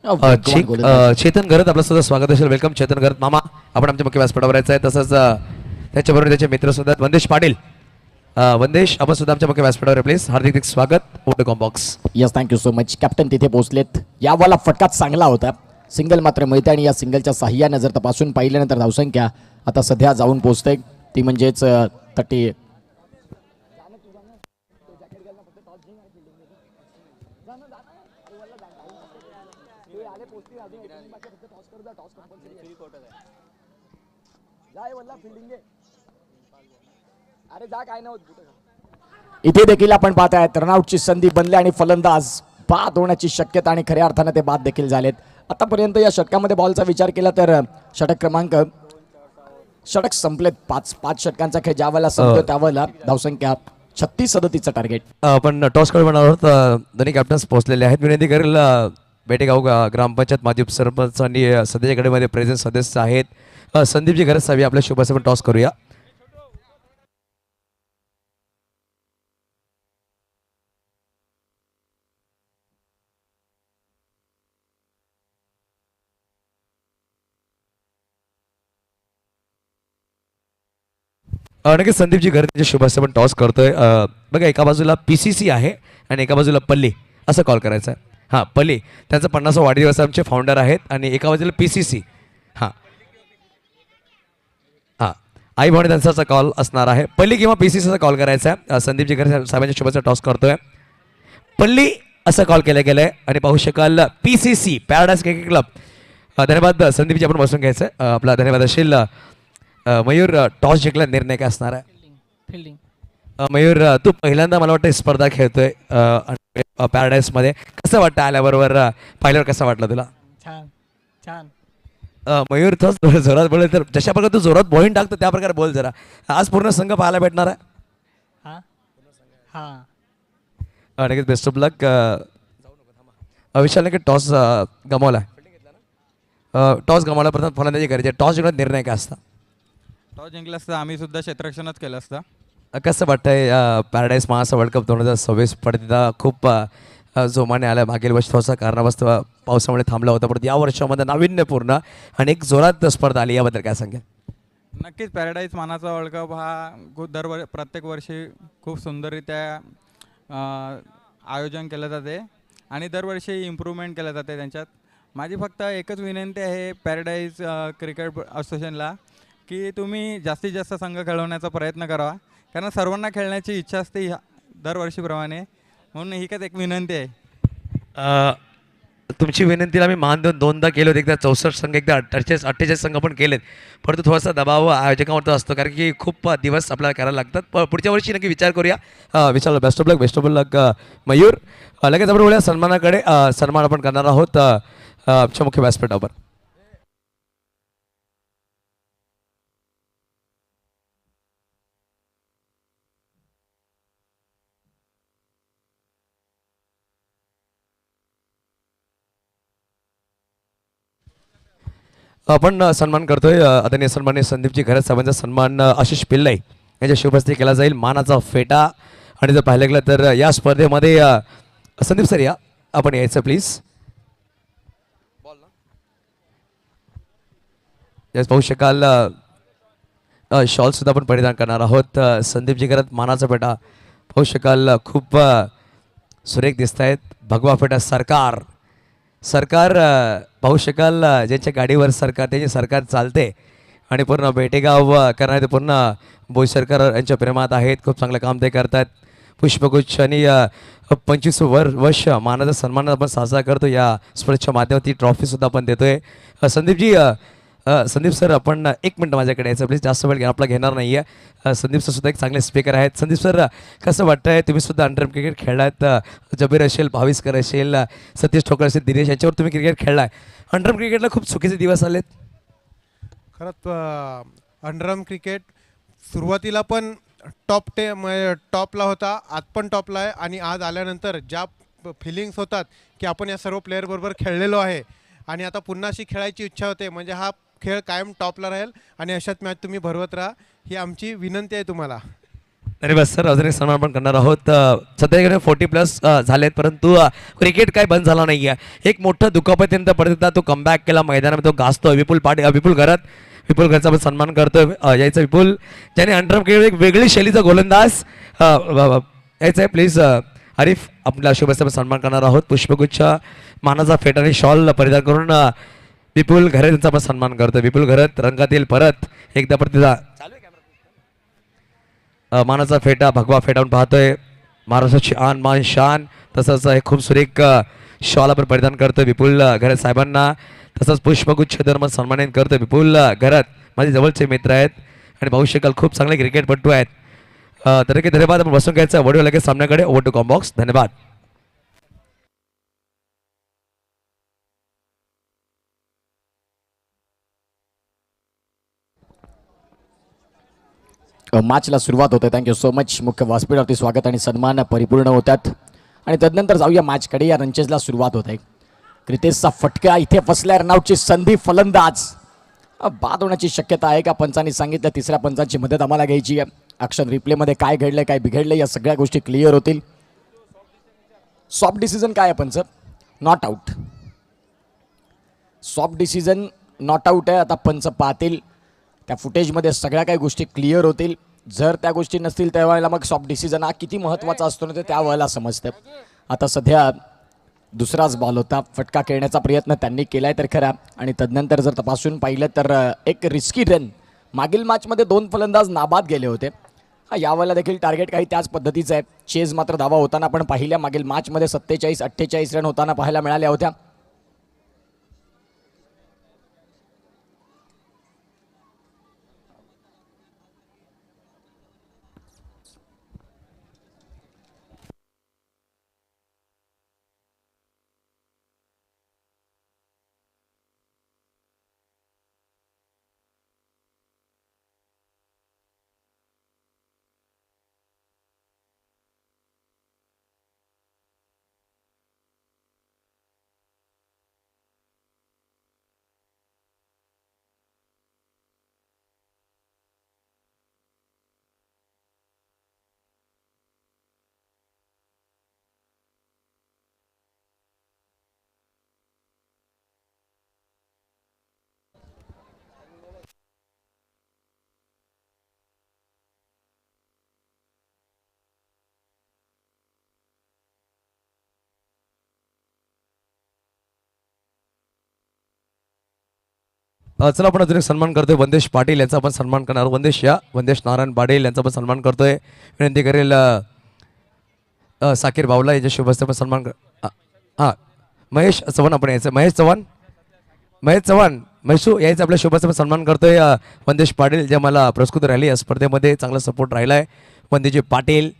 चेतन घरत आपलं सुद्धा स्वागत असेल. वेलकम चेतन घरत मामा, आपण आमच्या मुख्य व्यासपीठावर यायचं आहे. तसंच त्याच्याबरोबर त्याचे मित्र सुद्धा वंदेश पाटील. वंदेश, आपण सुद्धा आमच्या मुख्य व्यासपीठावर प्लीज. हार्दिक स्वागत. Over to comm box. Yes, thank you so much. Captain तिथे पोहोचलेत. यावाला फटका चांगला होता, सिंगल मात्र मिळते आणि या सिंगलच्या साह्याने जर तपासून पाहिल्यानंतर धावसंख्या आता सध्या जाऊन पोहोचते ती म्हणजेच 30. इथे देखील आपण पाहताय रनआउटची संधी बनली आणि फलंदाज बाद होण्याची शक्यता आणि खऱ्या अर्थाने ते बाद देखील झालेत. आतापर्यंत या षटकामध्ये बॉलचा विचार केला तर षटक संपलेत. 5 षटकांचा खेळ ज्यावेळेला संपतो त्यावेळेला धावसंख्या 36-37 टार्गेट. आपण टॉस करणार आहोत. दोन्ही कॅप्टन्स पोहोचलेले आहेत. विनंती करेल बेटेगाव ग्रामपंचायत माजी सरपंच आणि सध्याच्या गडीमध्ये प्रेझेंट सदस्य आहेत संदीपजी घरत साहेब, आपल्या शुभास आपण टॉस करूया. नक्कीच संदीपजी घरत शुभास आपण टॉस करतोय. बघा, एका बाजूला PCC आहे आणि एका बाजूला पल्ली असं कॉल करायचं आहे. हां, पल्ली त्यांचा 50वा वाढदिवस आमचे फाउंडर आहेत आणि एका बाजूला PCC. हां हां, आई भवानी धनसारचा कॉल असणार आहे. पल्ली किंवा PCCचा कॉल करायचा आहे. संदीपजी घर साहेबांच्या शुभाचा टॉस करतोय. पल्ली असं कॉल केलं गेलं आहे आणि पाहू शकाल PCC पॅराडाईज क्रिकेट क्लब. धन्यवाद संदीपजी, आपण बसून घ्यायचं. आपला धन्यवाद असेल. मयूर, टॉस जिंकला, निर्णय काय असणार आहे? फिल्डिंग. मयूर, तू पहिल्यांदा मला वाटतं स्पर्धा खेळतोय पॅराडाईज मध्ये. कसं वाटतं आल्याबरोबर, पाहिल्यावर कसं वाटलं तुला? छान छान. मयूर, तोच जोरात बोल. तर जशा प्रकारे तू जोरात बॉलिंग टाकतो त्या प्रकारे बोल जरा. आज पूर्ण संघ पाहायला भेटणार आहे. हां हां. नक्कीच बेस्ट ऑफ लक. विशालने की टॉस गमावला, टॉस गमावला. प्रथम फलंदाजी करायची. टॉस जिंकला, निर्णय काय असता? टॉस जिंकला असता आम्ही सुद्धा क्षेत्ररक्षणच केलं असतं. कसं वाटतंय पॅराडाईज महाराष्ट्र वर्ल्ड कप 2026 स्पर्धेचा खूप जोमाने आला? मागील वर्षी थोडासा कारणावस्तव पावसामुळे थांबला होता, पण या वर्षामध्ये नाविन्यपूर्ण आणि एक जोरात स्पर्धा आली. याबद्दल काय सांगेल? नक्कीच पॅराडाईज मानाचा वर्ल्ड कप हा प्रत्येक वर्षी खूप सुंदररित्या आयोजन केलं जाते आणि दरवर्षी इम्प्रूव्हमेंट केलं जाते त्यांच्यात. माझी फक्त एकच विनंती आहे पॅराडाईज क्रिकेट असोसिएशनला की तुम्ही जास्तीत जास्त संघ खेळवण्याचा प्रयत्न करावा, कारण सर्वांना खेळण्याची इच्छा असते दरवर्षीप्रमाणे. म्हणून ही एक विनंती आहे. तुमची विनंतीला आम्ही मान देऊन 2दा केलं होतं. एकदा 64 संघ, एकदा 48 संघ पण केलेत. परंतु थोडासा दबाव आयोजकांवरती असतो, कारण की खूप दिवस आपल्याला करायला लागतात. पुढच्या वर्षी नक्की विचार करूया. विचारलं. Best of luck. Best of luck Mayur. लगेच आपण बोलूया सन्मानाकडे. सन्मान आपण करणार आहोत आमच्या मुख्य व्यासपीठावर. आपण सन्मान करतोय आदरणीय सन्माननीय संदीपजी घरत साहेबांचा सन्मान आशिष पिल्लाई यांच्या शुभहस्ते केला जाईल. मानाचा फेटा. आणि जर पाहायला गेलं तर या स्पर्धेमध्ये संदीप सर या आपण यायचं प्लीज. याच पाहू शकाल शॉल सुद्धा आपण परिधान करणार आहोत. संदीपजी घरत मानाचा फेटा पाहू शकाल खूप सुरेख दिसत आहेत. भगवा फेटा सरकार सरकार पाहू शकाल ज्यांच्या गाडीवर सरकार त्यांची सरकार चालते आणि पूर्ण बेटेगाव करणारे ते पूर्ण बोई सरकार यांच्या प्रेमात आहेत. खूप चांगलं काम ते करतात. पुष्पगुच्छ आणि 25 वर्ष मानाचा सन्मान आपण साजरा करतो. या स्पर्धेच्या माध्यमातून ट्रॉफीसुद्धा आपण देतोय. संदीपजी संदीप सर आपण 1 मिनटं माझ्याकडे यायचं प्लीज. जास्त वेळ आपला घेणार नाही आहे. संदीप सर सुद्धा एक चांगले स्पीकर आहेत. संदीप सर कसं वाटतं आहे तुम्ही सुद्धा अंडर क्रिकेट खेळलात. जबीर असेल भाविस्कर असेल सतीश ठोकर असेल दिनेश यांच्यावर तुम्ही क्रिकेट खेळलाय. अंडरम क्रिकेटला खूप चुकीचे दिवस आलेत. खरंच अंडरम क्रिकेट सुरुवातीला पण टॉपला होता. आज पण टॉपला आहे. आणि आज आल्यानंतर ज्या फिलिंग्स होतात की आपण या सर्व प्लेअरबरोबर खेळलेलो आहे आणि आता पुन्हा अशी खेळायची इच्छा होते. म्हणजे हा खेळ कायम टॉपला राहील आणि अशाच मॅच तुम्ही भरवत राहा ही आमची विनंती आहे तुम्हाला. अरे बस सर अजून एक सन्मान पण करणार आहोत. सध्या 40+ झालेत परंतु क्रिकेट काय बंद झाला नाही आहे. एक मोठं दुखापतीनंतर परत तो कमबॅक केला मैदानामध्ये तो गाजतो. विपुल घरचा आपण सन्मान करतोय. यायचं विपुल ज्याने अंडरम क्रिकेट एक वेगळी शैलीचा गोलंदाज यायचं आहे प्लीज. आरिफ आपल्या शुभेच्छा सन्मान करणार आहोत. पुष्पगुच्छ मानाचा फेटा आणि शॉल परिधान करून विपुल घरत यांचा आपण सन्मान करतो. विपुल घरत रंगातील परत एकदा प्रतिदा मानाचा फेटा भगवा फेटावून पाहतोय. महाराष्ट्राची आन मान शान तसंच हे खूप सुरेख शॉल आपण परिधान करतोय विपुल घरत साहेबांना. तसंच पुष्पगुच्छ धर्म सन्मानित करतोय विपुल घरत माझे जवळचे मित्र आहेत आणि पाहू शकाल खूप चांगले क्रिकेटपटू आहेत. तर की धन्यवाद. आपण बसून घ्यायचं वडील लगेच सामन्याकडे. Over to combox. धन्यवाद. मॅचला सुरुवात होते. Thank you so much. मुख्य व्यासपीठावरती स्वागत आणि सन्मान परिपूर्ण होतात आणि तदनंतर जाऊया मॅचकडे. या रनचेसला सुरुवात होत आहे. क्रितेशचा फटका इथे फसल्या रनआउटची संधी. फलंदाज बाद होण्याची शक्यता आहे का पंचांनी सांगितलं. तिसऱ्या पंचांची मदत आम्हाला घ्यायची आहे. ॲक्शन रिप्लेमध्ये काय घडलंय काय बिघडलं या सगळ्या गोष्टी क्लिअर होतील. सॉफ्ट डिसिजन काय आहे पंच. Not out. Soft decision not out आहे. आता पंच पाहतील त्या फुटेजमध्ये सगळ्या काही गोष्टी क्लिअर होतील. जर त्या गोष्टी नसतील त्यावेळेला मग सॉफ्ट डिसिजन हा किती महत्त्वाचा असतो ना ते त्यावेळेला समजतं. आता सध्या दुसराच बॉल होता. फटका खेळण्याचा प्रयत्न त्यांनी केला आहे तर खरा आणि तदनंतर जर तपासून पाहिलं तर एक रिस्की रन. मागील मॅचमध्ये 2 फलंदाज नाबाद गेले होते. हा यावेळेला देखील टार्गेट काही त्याच पद्धतीचं आहे. चेज मात्र धावा होताना पण पाहिल्या. मागील मॅचमध्ये 47-48 रन होताना पाहायला मिळाल्या होत्या. चला आपण अजून एक सन्मान करतोय. वंदेश पाटील यांचा आपण सन्मान करणार. वंदेश नारायण पाटील यांचा आपण सन्मान करतोय. विनंती करेल साकीर बावला यांच्या शुभेच्छा आपण सन्मान हां महेश चव्हाण आपण यायचं. महेश चव्हाण मैसू यायचं आपल्या शुभेच्छा सन्मान करतोय. वंदेश पाटील जे मला पुरस्कृत राहिले या स्पर्धेमध्ये चांगला सपोर्ट राहिला आहे. वंदेजी पाटील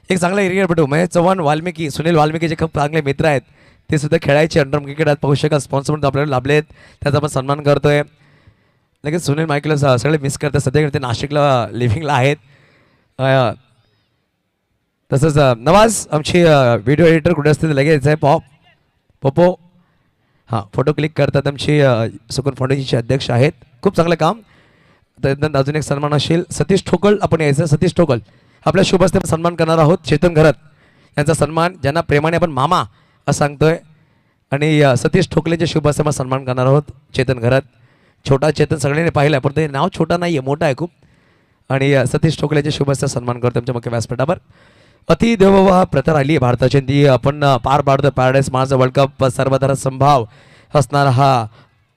एक चांगला क्रिकेटपटू. महेश चव्हाण वाल्मिकी सुनील वाल्मिकी जे खूप चांगले मित्र आहेत ते सुद्धा खेळायचे अंडरम क्रिकेट आज पाहू शकाल स्पॉन्सर म्हणून आपल्याला लाभले आहेत, त्याचा आपण सन्मान करतोय. लगेच सुनील मायकेला सगळे मिस करतात, सध्या ते नाशिकला लिव्हिंगला आहेत. तसंच नवाज आमची व्हिडिओ एडिटर कुठे असतील लगेच आहे. पोपो हां फोटो क्लिक करतात, आमची सुकून फाउंडेशनचे अध्यक्ष आहेत, खूप चांगलं काम. त्यानंतर अजून एक सन्मान असेल सतीश ठोकळ, आपण यायचं सतीश ठोकळ आपल्या शुभ हस्ते सन्मान करणार आहोत. चेतन घरत यांचा सन्मान, ज्यांना प्रेमाने आपण मामा असं सांगतोय, आणि सतीश ठोकलेच्या शुभ हस्ते सन्मान करणार आहोत. चेतन घरत, छोटा चेतन सगळ्यांनी पाहिलं पण ते नाव छोटा नाही आहे, मोठा आहे खूप. आणि सतीश ठोकलेच्या शुभ हस्ते सन्मान करतो आमच्या मुख्य व्यासपीठावर. अति देवोवा प्रथा राहिली आहे भारताची, ती आपण पार पाडतो. पॅराडाईस महाराष्ट्र वर्ल्ड कप सर्वधर्म संभाव असणारा हा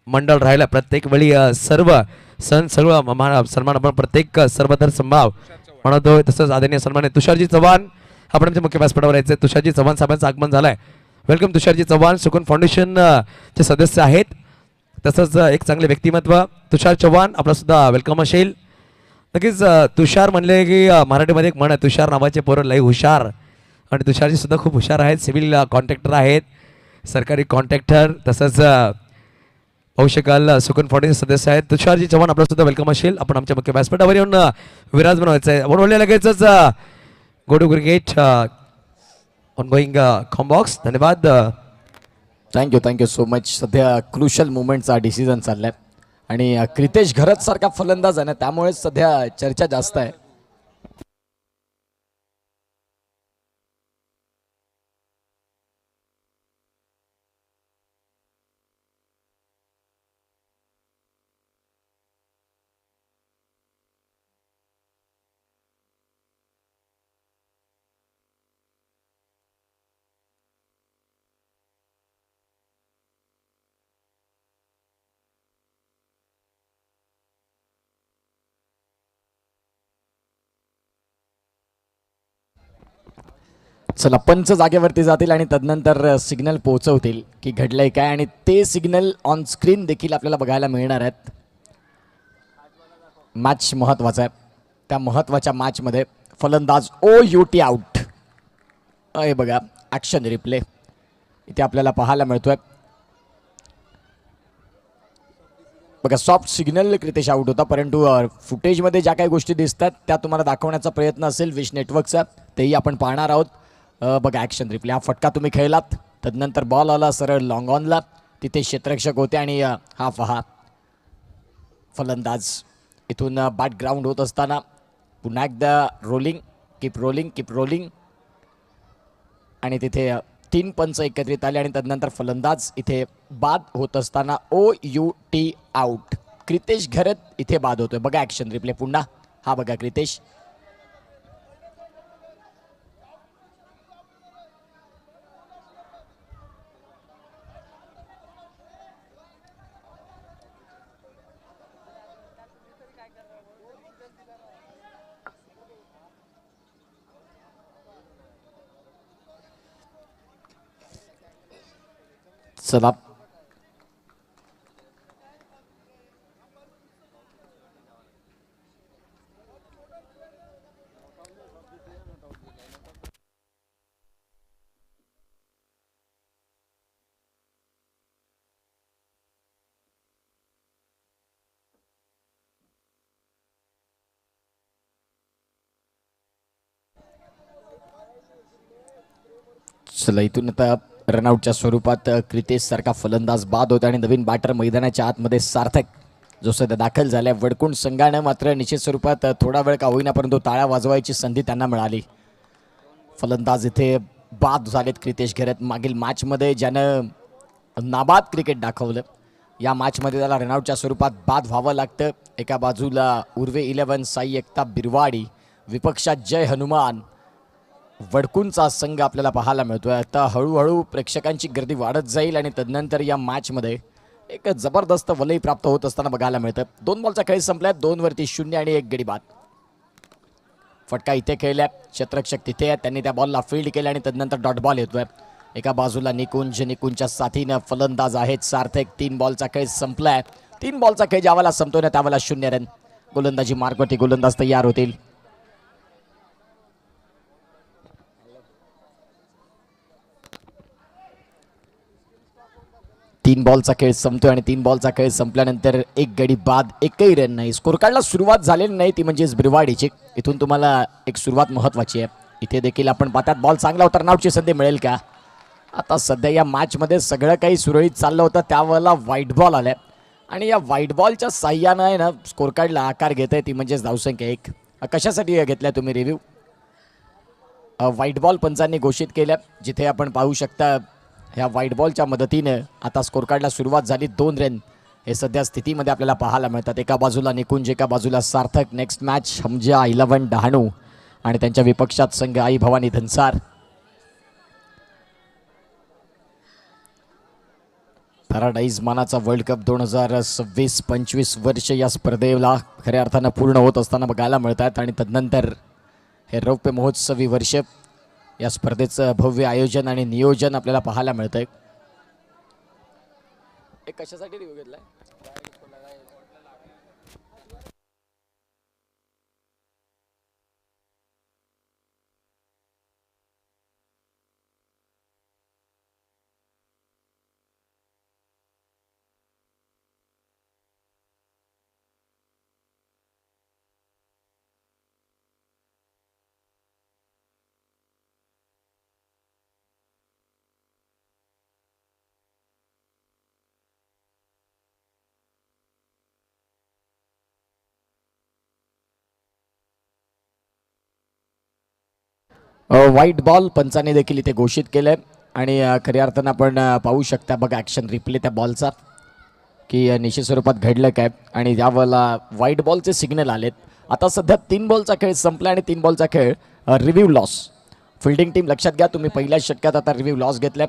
मंडळ राहिला. प्रत्येक वेळी सर्व सण सर्व सन्मान आपण प्रत्येक सर्वधर्म संभाव म्हणतो. तसंच आदरणीय सन्मान्य तुषारजी चव्हाण आपण आमच्या मुख्य व्यासपीठावर यायचे. तुषारजी चव्हाण साहेबांचं आगमन झालं आहे. वेलकम तुषारजी चव्हाण, सुकून फाउंडेशनचे सदस्य आहेत. तसंच एक चांगले व्यक्तिमत्व तुषार चव्हाण आपलासुद्धा वेलकम असेल. नक्कीच तुषार म्हणले की मराठीमध्ये एक म्हण आहे, तुषार नावाचे पोरं लई हुशार, आणि तुषारजी सुद्धा खूप हुशार आहेत. सिव्हिल कॉन्ट्रॅक्टर आहेत, सरकारी कॉन्ट्रॅक्टर. तसंच पाहू शकाल सुकून फाउंडेशन सदस्य आहेत. तुषारजी चव्हाण आपल्यासुद्धा वेलकम असेल. आपण आमच्या मुख्य व्यासपीठावर येऊन विराज बनवायचं आहे. आपण बोलले लगेचच go to cricket on going combox. धन्यवाद. Thank you so much. सध्या क्रुशल मुवमेंटचा डिसिजन चाललाय आणि क्रितेश घरत सारखा फलंदाज आहे ना, त्यामुळेच सध्या चर्चा जास्त आहे. चला, पंच जागेवरती जातील आणि तदनंतर सिग्नल पोहोचवतील की घडलंय काय, आणि ते सिग्नल ऑन स्क्रीन देखील आपल्याला बघायला मिळणार आहेत. मॅच महत्वाचा आहे. त्या महत्वाच्या मॅचमध्ये फलंदाज OUT आउट. हे बघा ॲक्शन रिप्ले इथे आपल्याला पाहायला मिळतोय. बघा सॉफ्ट सिग्नल क्रितेश आउट होता, परंतु फुटेजमध्ये ज्या काही गोष्टी दिसतात त्या तुम्हाला दाखवण्याचा प्रयत्न असेल विश नेटवर्कचा, तेही आपण पाहणार आहोत. बघा ॲक्शन रिप्ले. हा फटका तुम्ही खेळलात, तदनंतर बॉल आला सरळ लॉंग ऑनला, तिथे क्षेत्ररक्षक होते आणि हा पहा फलंदाज इथून बॅट ग्राउंड होत असताना पुन्हा एकदा रोलिंग, कीप रोलिंग, आणि तिथे 3 पंच एकत्रित आले आणि तदनंतर फलंदाज इथे बाद होत असताना OUT आउट. क्रितेश घरत इथे बाद होतोय. बघा ॲक्शन रिप्ले पुन्हा. हा बघा क्रितेश. चला, इथून आता रनआउटच्या स्वरूपात क्रितेश सारखा फलंदाज बाद होता आणि नवीन बॅटर मैदानाच्या आतमध्ये सार्थक जो सध्या दाखल झालाय. वडकुंड संघानं मात्र निश्चित स्वरूपात थोडा वेळ का होईना परंतु टाळ्या वाजवायची संधी त्यांना मिळाली. फलंदाज इथे बाद झालेत क्रितेश घरत. मागील मॅचमध्ये ज्यानं नाबाद क्रिकेट दाखवलं, या मॅचमध्ये त्याला रनआउटच्या स्वरूपात बाद व्हावं लागतं. एका बाजूला उर्वे 11 साई एकता बिरवाडी, विपक्षात जय हनुमान वडकुंचा संघ आपल्याला पाहायला मिळतोय. आता हळूहळू प्रेक्षकांची गर्दी वाढत जाईल आणि तदनंतर या मॅचमध्ये एक जबरदस्त वलय प्राप्त होत असताना बघायला मिळतं. 2 बॉलचा खेळ संपलाय, 2 वरती 0 आणि 1 गडी बाद. फटका इथे खेळलाय, क्षेत्ररक्षक तिथे आहे, त्यांनी त्या बॉलला फील्ड केलं आणि तदनंतर डॉट बॉल येतोय. एका बाजूला निकुंजच्या साथीनं फलंदाज आहेत सार्थक. 3 बॉलचा खेळ संपलाय. 3 बॉलचा खेळ ज्यावेळेला संपतोय ना त्यावेळेला 0 रन. गोलंदाजी मार्गवरती गोलंदाज तयार होतील. 3 बॉलचा खेळ संपतोय आणि 3 बॉलचा खेळ संपल्यानंतर एक गडी बाद, एकही रन नाही. स्कोर कार्डला सुरुवात झालेली नाही, ती म्हणजेच बिरवाडीची. इथून तुम्हाला एक सुरुवात महत्त्वाची आहे. इथे देखील आपण पाहतात बॉल चांगला होता, रनआउटची संधी मिळेल का? आता सध्या या मॅचमध्ये सगळं काही सुरळीत चाललं होतं, त्यावेळेला व्हाईट बॉल आलाय आणि या व्हाईट बॉलच्या साह्यानं आहे ना स्कोर कार्डला आकार घेत आहे, ती म्हणजेच धावसंख्या 1. कशासाठी घेतल्या तुम्ही रिव्ह्यू? व्हाईट बॉल पंचांनी घोषित केल्या, जिथे आपण पाहू शकता ह्या व्हाईट बॉलच्या मदतीनं आता स्कोर कार्डला सुरुवात झाली. 2 रन हे सध्या स्थितीमध्ये आपल्याला पाहायला मिळतात. एका बाजूला निकुंज, एका बाजूला सार्थक. नेक्स्ट मॅच हमजा 11 डहाणू आणि त्यांच्या विपक्षात संघ आई भवानी धनसार. पॅराडाईज मानाचा वर्ल्ड कप 2026-25 वर्ष या स्पर्धेला खऱ्या अर्थानं पूर्ण होत असताना बघायला मिळतात आणि तदनंतर हे रौप्य महोत्सवी वर्ष या स्पर्धेचं भव्य आयोजन आणि नियोजन आपल्याला पाहायला मिळतंय. कशासाठी रिव्ह्यू घेतलाय? व्हाईट बॉल पंचाने देखील इथे घोषित केलं आहे आणि खऱ्या अर्थानं आपण पाहू शकता बघा ॲक्शन रिप्ले त्या बॉलचा की निश्चित स्वरूपात घडलं काय आणि यावेळेला व्हाईट बॉलचे सिग्नल आलेत. आता सध्या 3 बॉलचा खेळ संपला आणि 3 बॉलचा खेळ रिव्ह्यू लॉस. फिल्डिंग टीम लक्षात घ्या, तुम्ही पहिल्याच षटकात आता रिव्ह्यू लॉस घेतल्या.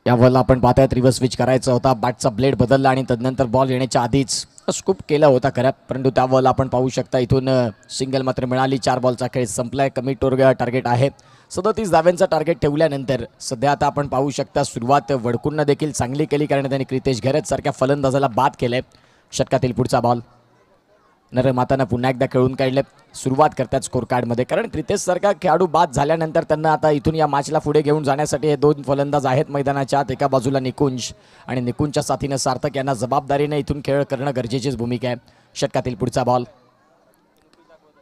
यावेळेला आपण पाहतायत रिव्हर्स स्विच करायचा होता, बॅटचा ब्लेड बदलला आणि तदनंतर बॉल येण्याच्या आधीच स्कूप केला होता खरं, परंतु त्यावेळेला आपण पाहू शकता इथून सिंगल मात्र मिळाली. 4 बॉलचा खेळ संपलाय. कमी टार्गेट आहे, 37 धाव्यांचा टार्गेट ठेवल्यानंतर सध्या आता आपण पाहू शकता सुरुवात वडकूंना देखील चांगली केली, कारण त्यांनी क्रितेश घरत सारख्या फलंदाजाला बाद केलंय. षटकातील पुढचा बॉल नरमातानं पुन्हा एकदा खेळून काढले. सुरुवात करतात स्कोर कार्डमध्ये, कारण क्रितेश सारखा खेळाडू बाद झाल्यानंतर त्यांना आता इथून या मॅचला पुढे घेऊन जाण्यासाठी हे 2 फलंदाज आहेत मैदानाच्या आत. एका बाजूला निकुंज आणि निकुंजच्या साथीनं सार्थक यांना जबाबदारीने इथून खेळ करणं गरजेचीच भूमिका आहे. षटकातील पुढचा बॉल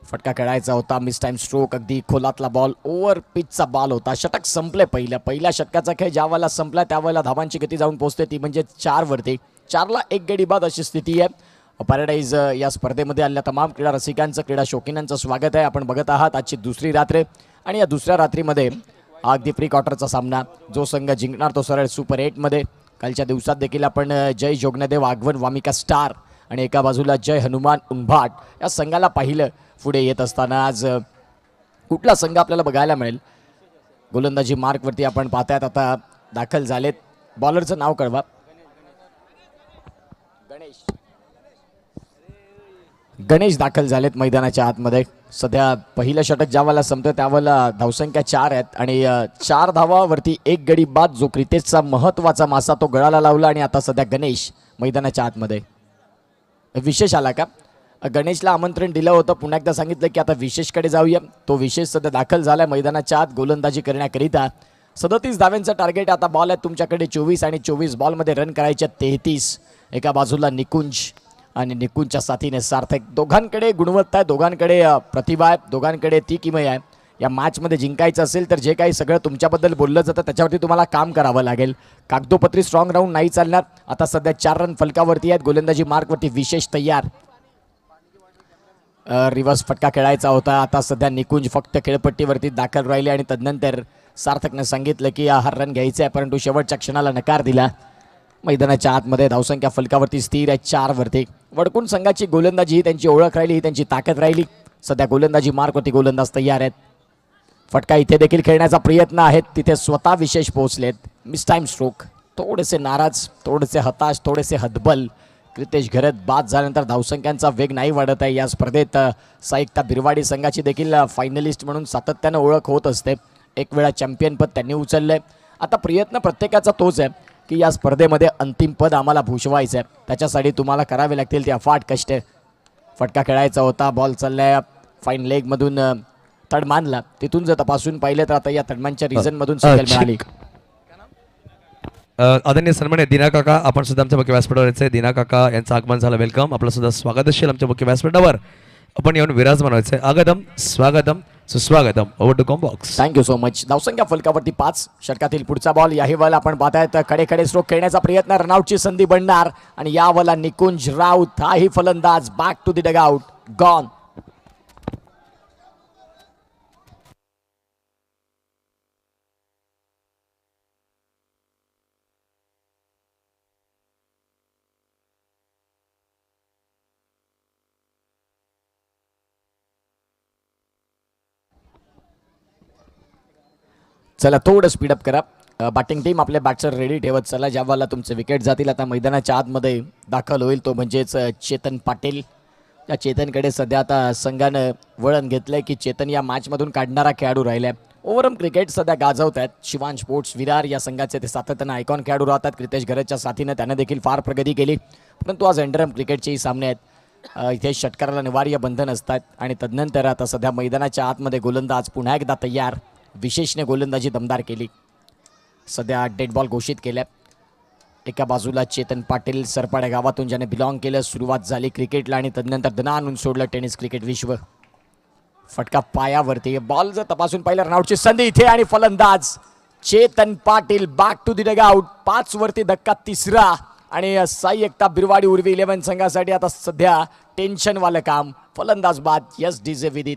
फटका खेळायचा होता, मिस टाइम स्ट्रोक, अगदी खोलातला बॉल, ओव्हर पिचचा बॉल होता. षटक संपले. पहिल्या षटकाचा खेळ ज्या वेळेला संपला त्यावेळेला धावांची गती जाऊन पोहोचते, ती म्हणजे 4 वरती. 4ला 1 गडी बाद अशी स्थिती आहे. पॅराडाईज या स्पर्धेमध्ये आलेल्या तमाम क्रीडा रसिकांचं, क्रीडा शौकीनांचं स्वागत आहे. आपण बघत आहात आजची दुसरी रात्र आणि या दुसऱ्या रात्रीमध्ये अगदी प्री क्वार्टरचा सामना. जो संघ जिंकणार तो सरळ सुपर 8मध्ये. कालच्या दिवसात देखील आपण जय जोगनदेव आगवण वामिका स्टार आणि एका बाजूला जय हनुमान उंभाट या संघाला पाहिलं पुढे येत असताना. आज कुठला संघ आपल्याला बघायला मिळेल? गोलंदाजी मार्कवरती आपण पाहतायत आता दाखल झालेत. बॉलरचं नाव कळवा. गणेश दाखल झालेत मैदानाच्या आतमध्ये. सध्या पहिलं षटक ज्यावेळेला संपतं त्यावेळेला धावसंख्या 4 आहेत आणि 4 धावावरती 1 गडी बाद. जो क्रितेशचा महत्त्वाचा मासा तो गळाला लावला आणि आता सध्या गणेश मैदानाच्या आतमध्ये. विशेष आला का? गणेशला आमंत्रण दिलं होतं, पुन्हा एकदा सांगितलं की आता विशेषकडे जाऊया. तो विशेष सध्या दाखल झाला मैदानाच्या आत गोलंदाजी करण्याकरिता. 37 धाव्यांचं टार्गेट. आता बॉल आहे तुमच्याकडे 24 आणि 24 बॉलमध्ये रन करायचे 33. एका बाजूला निकुंज आणि निकुंजच्या साथीने सार्थक. दोघांकडे गुणवत्ता आहे, दोघांकडे प्रतिभा आहे, दोघांकडे ती किमया आहे. या मॅचमध्ये जिंकायचं असेल तर जे काही सगळं तुमच्याबद्दल बोललं जातं त्याच्यावरती तुम्हाला काम करावं लागेल. कागदोपत्री स्ट्रॉंग राहून नाही चालणार. आता सध्या 4 रन फलकावरती आहेत. गोलंदाजी मार्कवरती विशेष तयार. रिव्हर्स फटका खेळायचा होता. आता सध्या निकुंज फक्त खेळपट्टीवरती दाखल राहिले आणि तदनंतर सार्थकने सांगितलं की हा रन घ्यायचा आहे, परंतु शेवटच्या क्षणाला नकार दिला. मैदानाच्या आतमध्ये धावसंख्या फलकावरती स्थिर आहे 4 वरती. वडकून संघाची गोलंदाजी ही त्यांची ओळख राहिली, ही त्यांची ताकद राहिली. सध्या गोलंदाजी मार्कवरती गोलंदाज तयार आहेत. फटका इथे देखील खेळण्याचा प्रयत्न आहेत, तिथे स्वतः विशेष पोहोचलेत. Miss time stroke. थोडेसे नाराज, थोडेसे हताश, थोडेसे हतबल. क्रितेश घरत बाद झाल्यानंतर धावसंख्यांचा वेग नाही वाढत आहे. या स्पर्धेत साईकता बिरवाडी संघाची देखील फायनलिस्ट म्हणून सातत्यानं ओळख होत असते. एक वेळा चॅम्पियनपद त्यांनी उचललंय. आता प्रयत्न प्रत्येकाचा तोच आहे की या स्पर्धेमध्ये अंतिम पद आम्हाला भूषवायचं आहे. त्याच्यासाठी तुम्हाला करावे लागतील ते अफाट कष्ट. फटका खेळायचा होता, बॉल चाललाय फाईन लेगमधून तडमानला, तिथून जर तपासून पाहिलं तर आता या तडमानच्या रिझन मधून सिंगल मिळाली. आदरणीय सन्मान्य दिना काका, आपण सुद्धा आमच्या मुख्य व्यासपीठावर यायचं आहे. दिना काका यांचं आगमन झालं, वेलकम. आपलं सुद्धा स्वागत असेल आमच्या मुख्य व्यासपीठावर. आपण येऊन विराजमान व्हायचं आहे. आगतम, स्वागतम, सुस्वागतम. Over to combox. Thank you so much. धावसंख्या फलकावरती 5. षटकातील पुढचा बॉल. याही बॉल आपण पाहतायत कडे कडे स्ट्रोक खेळण्याचा प्रयत्न, रनआउटची संधी बनणार आणि या बॉलला निकुंज राऊत हाही फलंदाज back to the dugout, gone. चला थोडं स्पीडअप करा. बॅटिंग टीम आपल्या बॅट्सर रेडी ठेवत चला. ज्या बॉलला तुमचे विकेट जातील आता मैदानाच्या आतमध्ये दाखल होईल तो म्हणजेच चेतन पाटील. या चेतनकडे सध्या आता संघानं वळण घेतलंय की चेतन या मॅचमधून काढणारा खेळाडू राहिलाय. ओव्हरऑल क्रिकेट सध्या गाजवत आहेत. शिवांश स्पोर्ट्स विरार या संघाचे ते सातत्यानं आयकॉन खेळाडू राहतात. क्रितेश घरतच्या साथीनं त्यानं देखील फार प्रगती केली. परंतु आज अंडरम क्रिकेटचेही सामने आहेत. इथे षटकाराला निवार्य बंधन असतात आणि तदनंतर आता सध्या मैदानाच्या आतमध्ये गोलंदाज पुन्हा एकदा तयार. विशेषने गोलंदाजी दमदार केली. सध्या डेड बॉल घोषित केल्या. एका बाजूला चेतन पाटील सरपाड्या गावातून ज्याने बिलॉंग केलं. सुरुवात झाली क्रिकेटला आणि तदनंतर दना आणून सोडलं टेनिस क्रिकेट विश्व. फटका पायावरती. बॉल जर तपासून पाहिलं रनआउटची संधी इथे आणि फलंदाज Chetan Patil back to the dugout. 5 वरती धक्का तिसरा आणि साई एकता बिरवाडी उर्वी 11 संघासाठी आता सध्या टेन्शनवालं काम. फलंदाज बाद. यस डीजे विदित.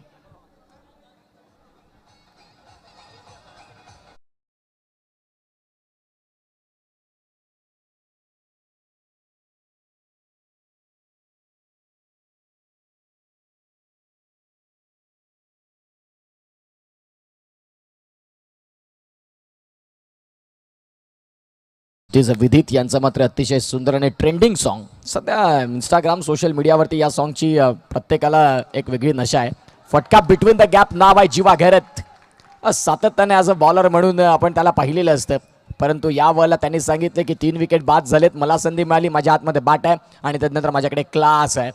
विदित यांचं मात्र अतिशय सुंदर आणि ट्रेंडिंग सॉन्ग सध्या इंस्टाग्राम सोशल मीडियावरती या सॉन्गची प्रत्येकाला एक वेगळी नशा आहे. फटका बिटवीन द गॅप नाव आहे जीवा घरत. सातत्याने ॲज अ बॉलर म्हणून आपण त्याला पाहिलेलं असतं. परंतु या बॉलला त्यांनी सांगितलं की 3 विकेट बाद झालेत, मला संधी मिळाली, माझ्या हातमध्ये बॅट आहे आणि त्यानंतर माझ्याकडे क्लास आहे.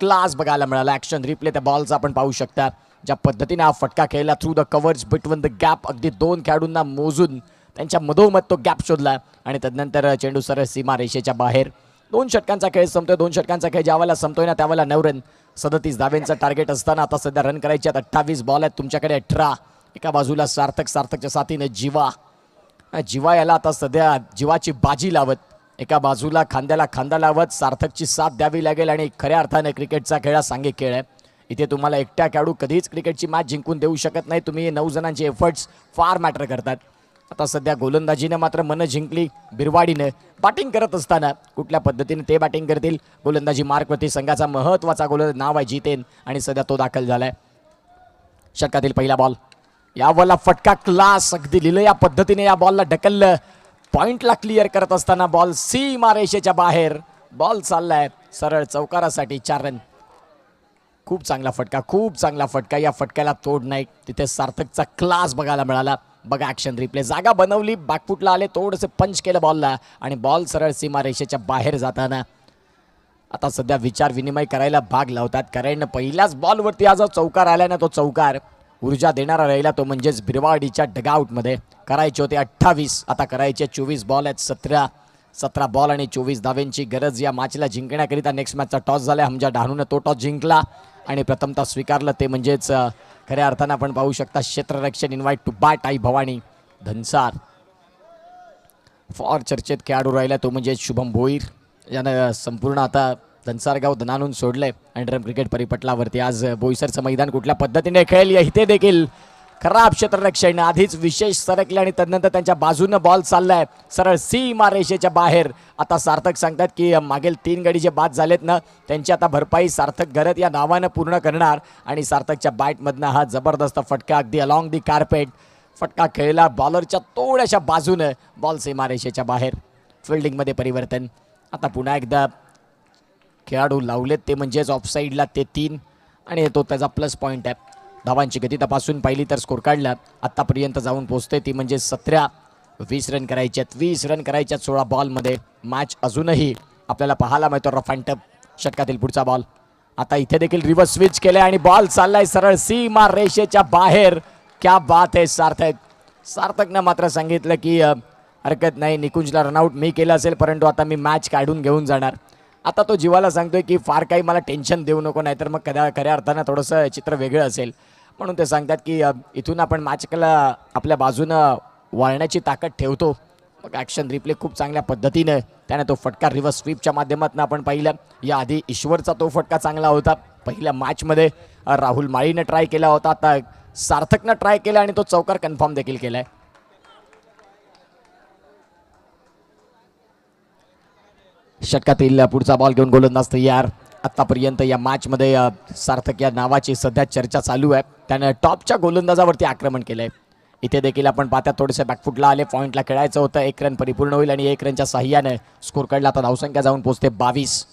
क्लास बघायला मिळाला. ॲक्शन रिप्ले त्या बॉलचा आपण पाहू शकता. ज्या पद्धतीने हा फटका खेळला through the covers between the gap. अगदी 2 खेळाडूंना मोजून त्यांच्या मधोमध तो गॅप शोधला आणि तदनंतर चेंडू सरळ सीमा रेषेच्या बाहेर. 2 षटकांचा खेळ संपतोय. 2 षटकांचा खेळ ज्यावेळेला संपतोय ना त्यावेळेला 9 रन. 37 धावेंचं टार्गेट असताना आता सध्या रन करायचे आहेत 28 बॉल आहेत तुमच्याकडे 18. एका बाजूला सार्थकच्या साथीने जीवा याला आता सध्या जीवाची बाजी लावत एका बाजूला खांद्याला खांदा लावत सार्थकची साथ द्यावी लागेल आणि खऱ्या अर्थाने क्रिकेटचा खेळ सांगे खेळ आहे. इथे तुम्हाला एकट्या खेळाडू कधीच क्रिकेटची मॅच जिंकून देऊ शकत नाही. तुम्ही 9 जणांचे एफर्ट्स फार मॅटर करतात. आता सध्या गोलंदाजीनं मात्र मन जिंकली बिरवाडीनं. बॅटिंग करत असताना कुठल्या पद्धतीने ते बॅटिंग करतील. गोलंदाजी मार्कवरती संघाचा महत्त्वाचा गोलंदाज नाव आहे जितेन आणि सध्या तो दाखल झालाय. षटकातील पहिला बॉल. या बॉलला फटका क्लास. अगदी लिहिलं या पद्धतीने या बॉलला ढकललं. पॉइंटला क्लिअर करत असताना बॉल सीमा रेषेच्या बाहेर. बॉल चाललाय सरळ चौकारासाठी 4 रन. खूप चांगला फटका, खूप चांगला फटका. या फटक्याला तोड नाही. तिथे सार्थकचा क्लास बघायला मिळाला. बघा ॲक्शन रिप्ले. जागा बनवली, बॅकफुटला आले, थोडंसं पंच केलं बॉलला आणि बॉल सरळ सीमा रेषेच्या बाहेर जाताना आता सध्या विचार विनिमय करायला भाग लावतात. कारण पहिल्याच बॉलवरती आज चौकार आल्यानं तो चौकार ऊर्जा देणारा राहिला तो म्हणजेच बिरवाडीच्या डगआउटमध्ये. करायचे होते 28, आता करायचे 24 बॉल आहेत. 17 बॉल आणि 24 धावेंची गरज या मॅचला जिंकण्याकरिता. नेक्स्ट मॅचचा टॉस झाला. हमजा डहाणूनं तो टॉस जिंकला आणि प्रथमतः स्वीकारलं ते म्हणजेच खऱ्या अर्थानं आपण पाहू शकता क्षेत्ररक्षण invite to bat Aai Bhavani Dhansar. Four चर्चेत खेळाडू राहिला तो म्हणजे शुभम भोईर. यानं संपूर्ण आता धनसार गाव दनानून सोडलंय अंडरम क्रिकेट परिपटलावरती. आज बोईसरचं मैदान कुठल्या पद्धतीने खेळेल इथे देखील खराब क्षेत्ररक्षण. आधीच विशेष सरकले आणि तदनंतर त्यांच्या बाजूनं बॉल चाललाय सरळ सीमा रेषेच्या बाहेर. आता सार्थक सांगतात की मागील 3 गडी जे बाद झालेत ना त्यांची आता भरपाई सार्थक घरत या नावानं पूर्ण करणार. आणि सार्थकच्या बॅटमधनं हा जबरदस्त फटका अगदी अलॉंग दी कार्पेट फटका खेळला. बॉलरच्या थोड्याशा बाजूनं बॉल सीमा रेषेच्या बाहेर. फिल्डिंगमध्ये परिवर्तन. आता पुन्हा एकदा खेळाडू लावलेत ते म्हणजेच ऑफसाईडला ते 3 आणि तो त्याचा प्लस पॉईंट आहे. धावांची गती तपासून पाहिली तर स्कोर काढला आत्तापर्यंत जाऊन पोहोचते ती म्हणजे 17. 20 रन करायचे आहेत. 20 रन करायचे आहेत 16 बॉलमध्ये. मॅच अजूनही आपल्याला पाहायला मिळतो रफ अँड टफ. षटकातील पुढचा बॉल. आता इथे देखील रिव्हर्स स्विच केले आणि बॉल चाललाय सरळ सीमा रेषेच्या बाहेर. क्या बात आहे सार्थकनं मात्र सांगितलं की हरकत नाही, निकुंजला रनआउट मी केलं असेल परंतु आता मी मॅच काढून घेऊन जाणार. आता तो जीवाला सांगतोय की फार काही मला टेन्शन देऊ नको, नाहीतर मग खऱ्या अर्थानं थोडंसं चित्र वेगळं असेल. म्हणून ते सांगतात की इथून आपण मॅचला आपल्या बाजूनं वळण्याची ताकद ठेवतो. मग ॲक्शन रिप्ले खूप चांगल्या पद्धतीनं त्याने तो फटका रिव्हर्स स्वीपच्या माध्यमातून आपण पाहिलं. याआधी ईश्वरचा तो फटका चांगला होता. पहिल्या मॅचमध्ये राहुल माळीनं ट्राय केला होता, आता सार्थकनं ट्राय केला आणि तो चौकार कन्फर्म देखील केलाय. षटकातील पुढचा बॉल घेऊन गोलंदाज तयार. आतापर्यंत या मॅचमध्ये सार्थक या नावाची सध्या चर्चा चालू आहे. त्यानं टॉपच्या गोलंदाजावरती आक्रमण केलंय. इथे देखील आपण पाहता थोडेसे बॅकफुटला आले, पॉईंटला खेळायचं होतं. 1 रन परिपूर्ण होईल आणि 1 रनच्या साह्याने स्कोर काढला. आता धावसंख्या जाऊन पोहोचते 22.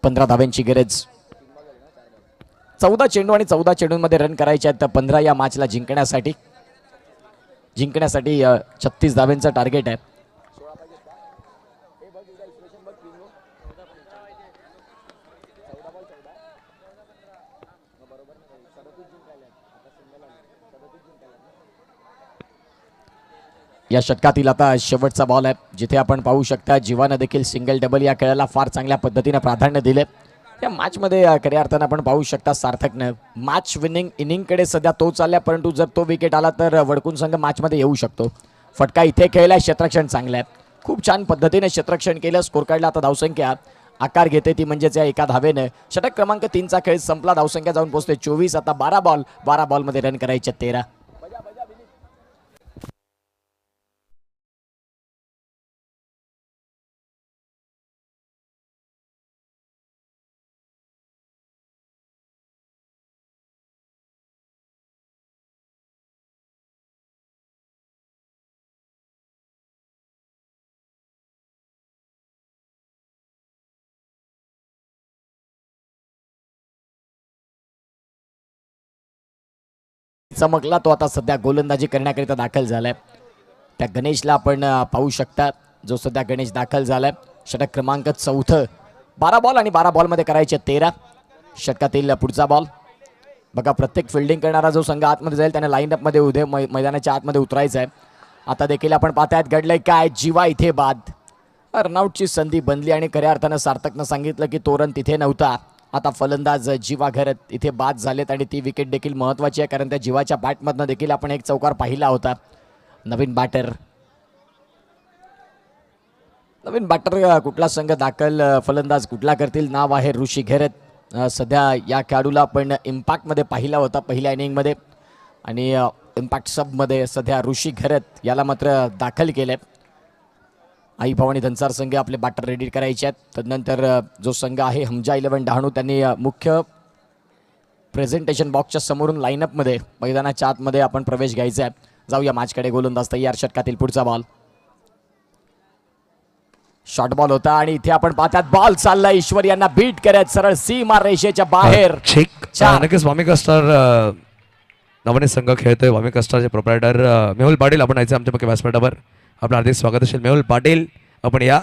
15 धाव्यांची गरज. 14 चेंडू आणि 14 चेंडूंमध्ये रन करायचे आहेत 15 या मॅचला जिंकण्यासाठी 36 धाव्यांचं टार्गेट आहे. या षटकातील आता शेवटचा बॉल आहे, जिथे आपण पाहू शकता जीवानं देखील सिंगल डबल या खेळाला फार चांगल्या पद्धतीने प्राधान्य दिले. या मॅचमध्ये खऱ्या अर्थानं आपण पाहू शकता सार्थकनं मॅच विनिंग इनिंगकडे सध्या तो चालला, परंतु जर तो विकेट आला तर वडकुन संघ मॅचमध्ये येऊ शकतो. फटका इथे खेळलाय, क्षेत्ररक्षण चांगलं आहे, खूप छान पद्धतीने क्षेत्ररक्षण केलं. स्कोर काढला. आता धावसंख्या आकार घेते ती म्हणजेच या एका धावेनं षटक क्रमांक 3चा खेळ संपला. धावसंख्या जाऊन पोहोचते 24. आता 12 बॉलमध्ये रन करायचे 13. चमकला तो आता सध्या गोलंदाजी करण्याकरिता दाखल झालाय. त्या गणेशला आपण पाहू शकता, जो सध्या गणेश दाखल झालाय. षटक क्रमांक 4. 12 बॉल आणि 12 बॉलमध्ये करायचे 13. षटकातील पुढचा बॉल बघा. प्रत्येक फिल्डिंग करणारा जो संघ आतमध्ये जाईल त्याने लाईनअपमध्ये मैदानाच्या आतमध्ये उतरायचं आहे. आता देखील आपण पाहतायत घडलंय काय. जीवा इथे बाद. रनआउटची संधी बनली आणि खऱ्या अर्थानं सार्थकनं सांगितलं की तो रन तिथे नव्हता. आता फलंदाज जीवा घरत इथे बाद झालेत आणि ती विकेट देखील महत्त्वाची आहे, कारण त्या जीवाच्या बॅटमधनं देखील आपण एक चौकार पाहिला होता. नवीन बॅटर कुठला संघ दाखल, फलंदाज कुठला करतील, नाव आहे ऋषी घरत. सध्या या खेळाडूला आपण इम्पॅक्टमध्ये पाहिला होता पहिल्या इनिंगमध्ये आणि इम्पॅक्ट सबमध्ये सध्या ऋषी घरत याला मात्र दाखल केले. आई भवानी धनसार संघ आपले बॅटर रेडी करायचे आहेत. तदनंतर जो संघ आहे हमजा 11 डहाणू त्यांनी मुख्य प्रेझेंटेशन बॉक्सच्या समोरून लाईनअपमध्ये मैदानाच्या आतमध्ये आपण प्रवेश घ्यायचा आहे. जाऊया मॅचकडे. गोलंदाज तयार. षटकातील पुढचा बॉल शॉर्ट बॉल होता आणि इथे आपण पाहतात बॉल चालला ईश्वर यांना बीट करत सरळ सीमा रेषेच्या बाहेर. नक्कीच वामिका स्टार नवनीत संघ खेळतोय. वामिका स्टारचे प्रोप्रायटर मेहुल पाटील आपण यायचं आमच्या पक्के व्यासपीठावर. आपलं हार्दिक स्वागत असेल. मेहुल पाटील आपण या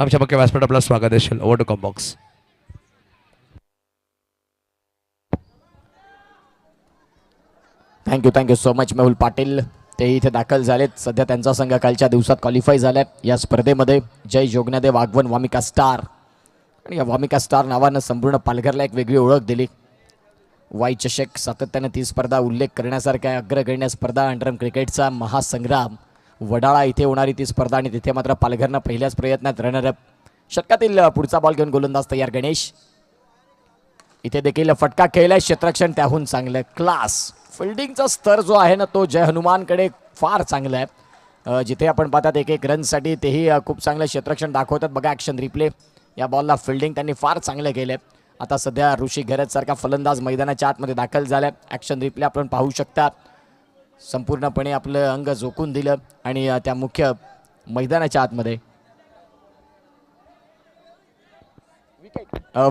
आमच्या पक्के व्यासपीठ आपलं स्वागत असेल. Over to comm box. Thank you so much Mehul Patil. ते इथे दाखल झालेत. सध्या त्यांचा संघ कालच्या दिवसात क्वालिफाय झालाय या स्पर्धेमध्ये. जय जोगनादेव आगवण वामिका स्टार. आणि या वामिका स्टार नावानं संपूर्ण पालघरला एक वेगळी ओळख दिली. वाई चषक सातत्याने ती स्पर्धा उल्लेख करण्यासारखा अग्रगण्य स्पर्धा. अंडरम क्रिकेटचा महासंग्राम वडाळा इथे होणारी ती स्पर्धा आणि तिथे मात्र पालघरनं पहिल्याच प्रयत्नात रनरअप. षटकातील पुढचा बॉल घेऊन गोलंदाज तयार गणेश. इथे देखील फटका खेळलाय. क्षेत्ररक्षण त्याहून चांगलं. क्लास फिल्डिंगचा स्तर जो आहे ना तो जय हनुमानकडे फार चांगला आहे. जिथे आपण पाहतात एक रनसाठी तेही खूप चांगलं क्षेत्ररक्षण दाखवतात. बघा ॲक्शन रिप्ले. या बॉलला फिल्डिंग त्यांनी फार चांगलं केलं आहे. आता सध्या ऋषी घरत सारखा फलंदाज मैदानाच्या आतमध्ये दाखल झाला. ॲक्शन रिप्ले आपण पाहू शकता. संपूर्णपणे आपलं अंग झोकून दिलं आणि त्या मुख्य मैदानाच्या आतमध्ये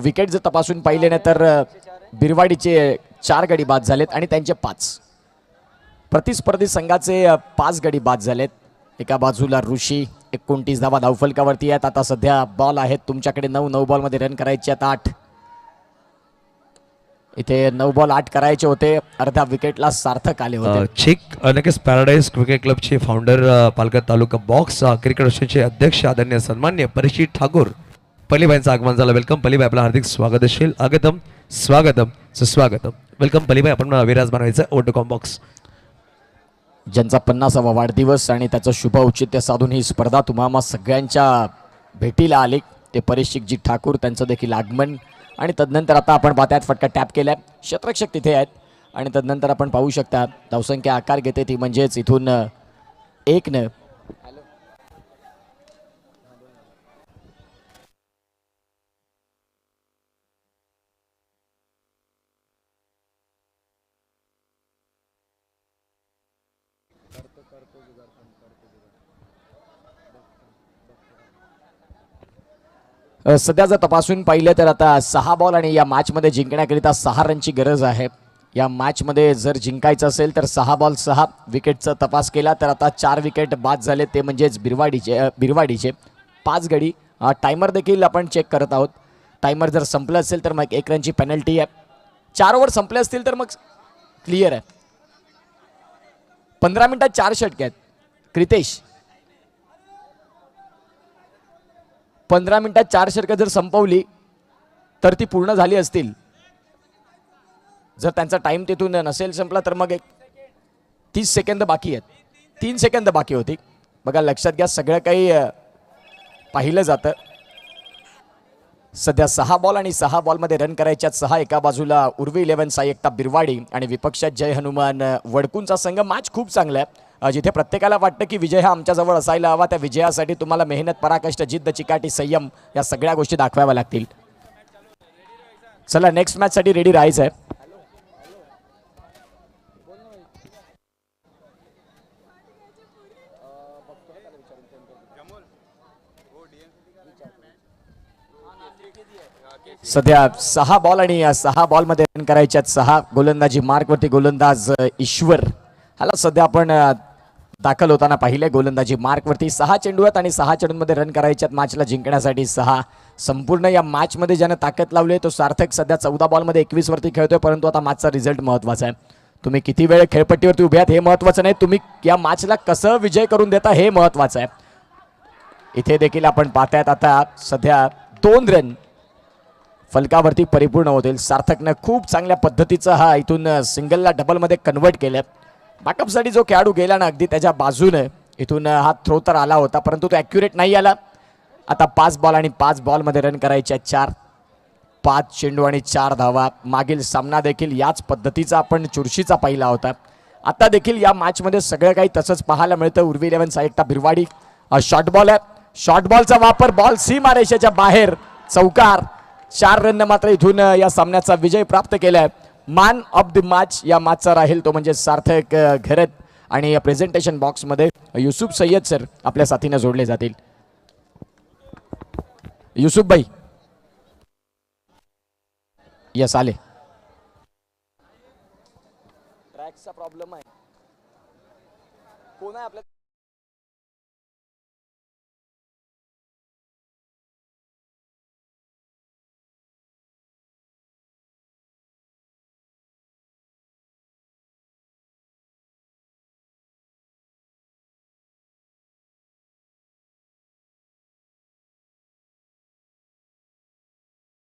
विकेट जर तपासून पाहिले ना तर बिरवाडीचे 4 गडी बाद झालेत आणि त्यांचे 5. प्रतिस्पर्धी संघाचे 5 गडी बाद झालेत. एका बाजूला ऋषी 29 धावा धावफलकावरती आहेत. आता सध्या बॉल आहेत तुमच्याकडे 9 बॉलमध्ये रन करायचे आहेत 8. इथे 9 बॉल 8 करायचे होते. अर्ध्या विकेटला सार्थक आले होते. चिक नक्कीच पॅराडाईज क्रिकेट क्लबचे फाउंडर पालघर तालुका बॉक्स क्रिकेट असोसिएशनचे अध्यक्ष आदरणीय सन्मान्य परीक्षित ठाकूर पलीबाईंचं आगमन झालं. वेलकम पलीबाई, आपलं हार्दिक स्वागत असेल. आगतम स्वागतम सुस्वागतम. वेलकम पलीबाई, आपण विराज बनवायचं ओटोकॉम बॉक्स. ज्यांचा 50वा वाढदिवस आणि त्याचं शुभ औचित्य साधून ही स्पर्धा तुम्हा सगळ्यांच्या भेटीला आली ते परीक्षितजी ठाकूर, त्यांचं देखील आगमन. आणि तदनंतर आता आपण पाहतायत फटका टॅप केलाय. क्षेत्ररक्षक तिथे आहेत आणि तदनंतर आपण पाहू शकता धावसंख्या आकार घेते ती म्हणजेच इथून 1 सध्या जर तपासून पाहिलं तर आता 6 बॉल आणि या मॅचमध्ये जिंकण्याकरिता 6 रनची गरज आहे. या मॅचमध्ये जर जिंकायचं असेल तर 6 बॉल 6 विकेटचा तपास केला तर आता 4 विकेट बाद झाले ते म्हणजेच बिरवाडीचे 5 गडी. टायमर देखील आपण चेक करत आहोत. टायमर जर संपलं असेल तर मग 1 रनची पेनल्टी आहे. 4 ओव्हर संपले असतील तर मग क्लिअर आहे. 15 मिनिटात 4 षटके आहेत. क्रितेश 15 मिनिटात 4 षटकं जर संपवली तर ती पूर्ण झाली असतील. जर त्यांचा टाइम तिथून नसेल संपला तर मग 30 सेकंद बाकी आहेत. 3 सेकंद बाकी होती. बघा लक्षात घ्या, सगळं काही पाहिलं जातं. सध्या 6 बॉल आणि 6 बॉलमध्ये रन करायच्यात 6. एका बाजूला उर्वी 11 साई एकता बिरवाडी आणि विपक्षात जय हनुमान वडकूंचा संघ. मॅच खूप चांगला आहे. जिथे प्रत्येकाला वाटतं की विजय हा आमच्याजवळ असायला हवा, त्या विजयासाठी तुम्हाला मेहनत, पराकष्ट, जिद्द, चिकाटी, संयम या सगळ्या गोष्टी दाखवाव्या लागतील. चला नेक्स्ट मॅचसाठी रेडी राहायचं आहे. सध्या 6 बॉल आणि 6 बॉलमध्ये रन करायच्यात 6. गोलंदाजी मार्कवरती गोलंदाज ईश्वर, ह्याला सध्या आपण दाखल होताना पाहिले. गोलंदाजी मार्कवरती 6 चेंडू आहेत आणि 6 चेंडूंमध्ये रन करायच्यात मॅचला जिंकण्यासाठी 6. संपूर्ण या मॅचमध्ये ज्यानं ताकद लावली आहे तो सार्थक सध्या 14 बॉलमध्ये 21 वरती खेळतोय. परंतु आता मॅचचा रिझल्ट महत्त्वाचा आहे. तुम्ही किती वेळ खेळपट्टीवरती उभे आहात हे महत्त्वाचं नाही, तुम्ही या मॅचला कसं विजय करून देता हे महत्त्वाचं आहे. इथे देखील आपण पाहतायत आता सध्या 2 रन फलकावरती परिपूर्ण होतील. सार्थकनं खूप चांगल्या पद्धतीचा हा इथून सिंगलला डबलमध्ये कन्वर्ट केलं. बॅकअपसाठी जो खेळाडू गेला ना अगदी त्याच्या बाजूने इथून हा थ्रो तर आला होता परंतु तो ॲक्युरेट नाही आला. आता 5 बॉल आणि 5 बॉलमध्ये रन करायचे 4. 5 चेंडू आणि 4 धावा. मागील सामना देखील याच पद्धतीचा आपण चुरशीचा पाहिला होता. आता देखील या मॅचमध्ये सगळं काही तसंच पाहायला मिळतं. उर्वी 11 साईकता बिरवाडी. शॉर्ट बॉल आहे. शॉर्ट बॉलचा वापर, बॉल सीमारेषेच्या बाहेर, चौकार. 4 रन मात्र इथून या सामन्याचा विजय प्राप्त केलाय. मॅन ऑफ द मॅच या मॅचचा राहील तो म्हणजे सार्थक घरत. आणि प्रेझेंटेशन बॉक्समध्ये युसुफ सय्यद सर आपल्या साथीने जोडले जातील. युसुफ भाई यस आले. ट्रॅकचा प्रॉब्लेम आहे. कोण आहे आपल्या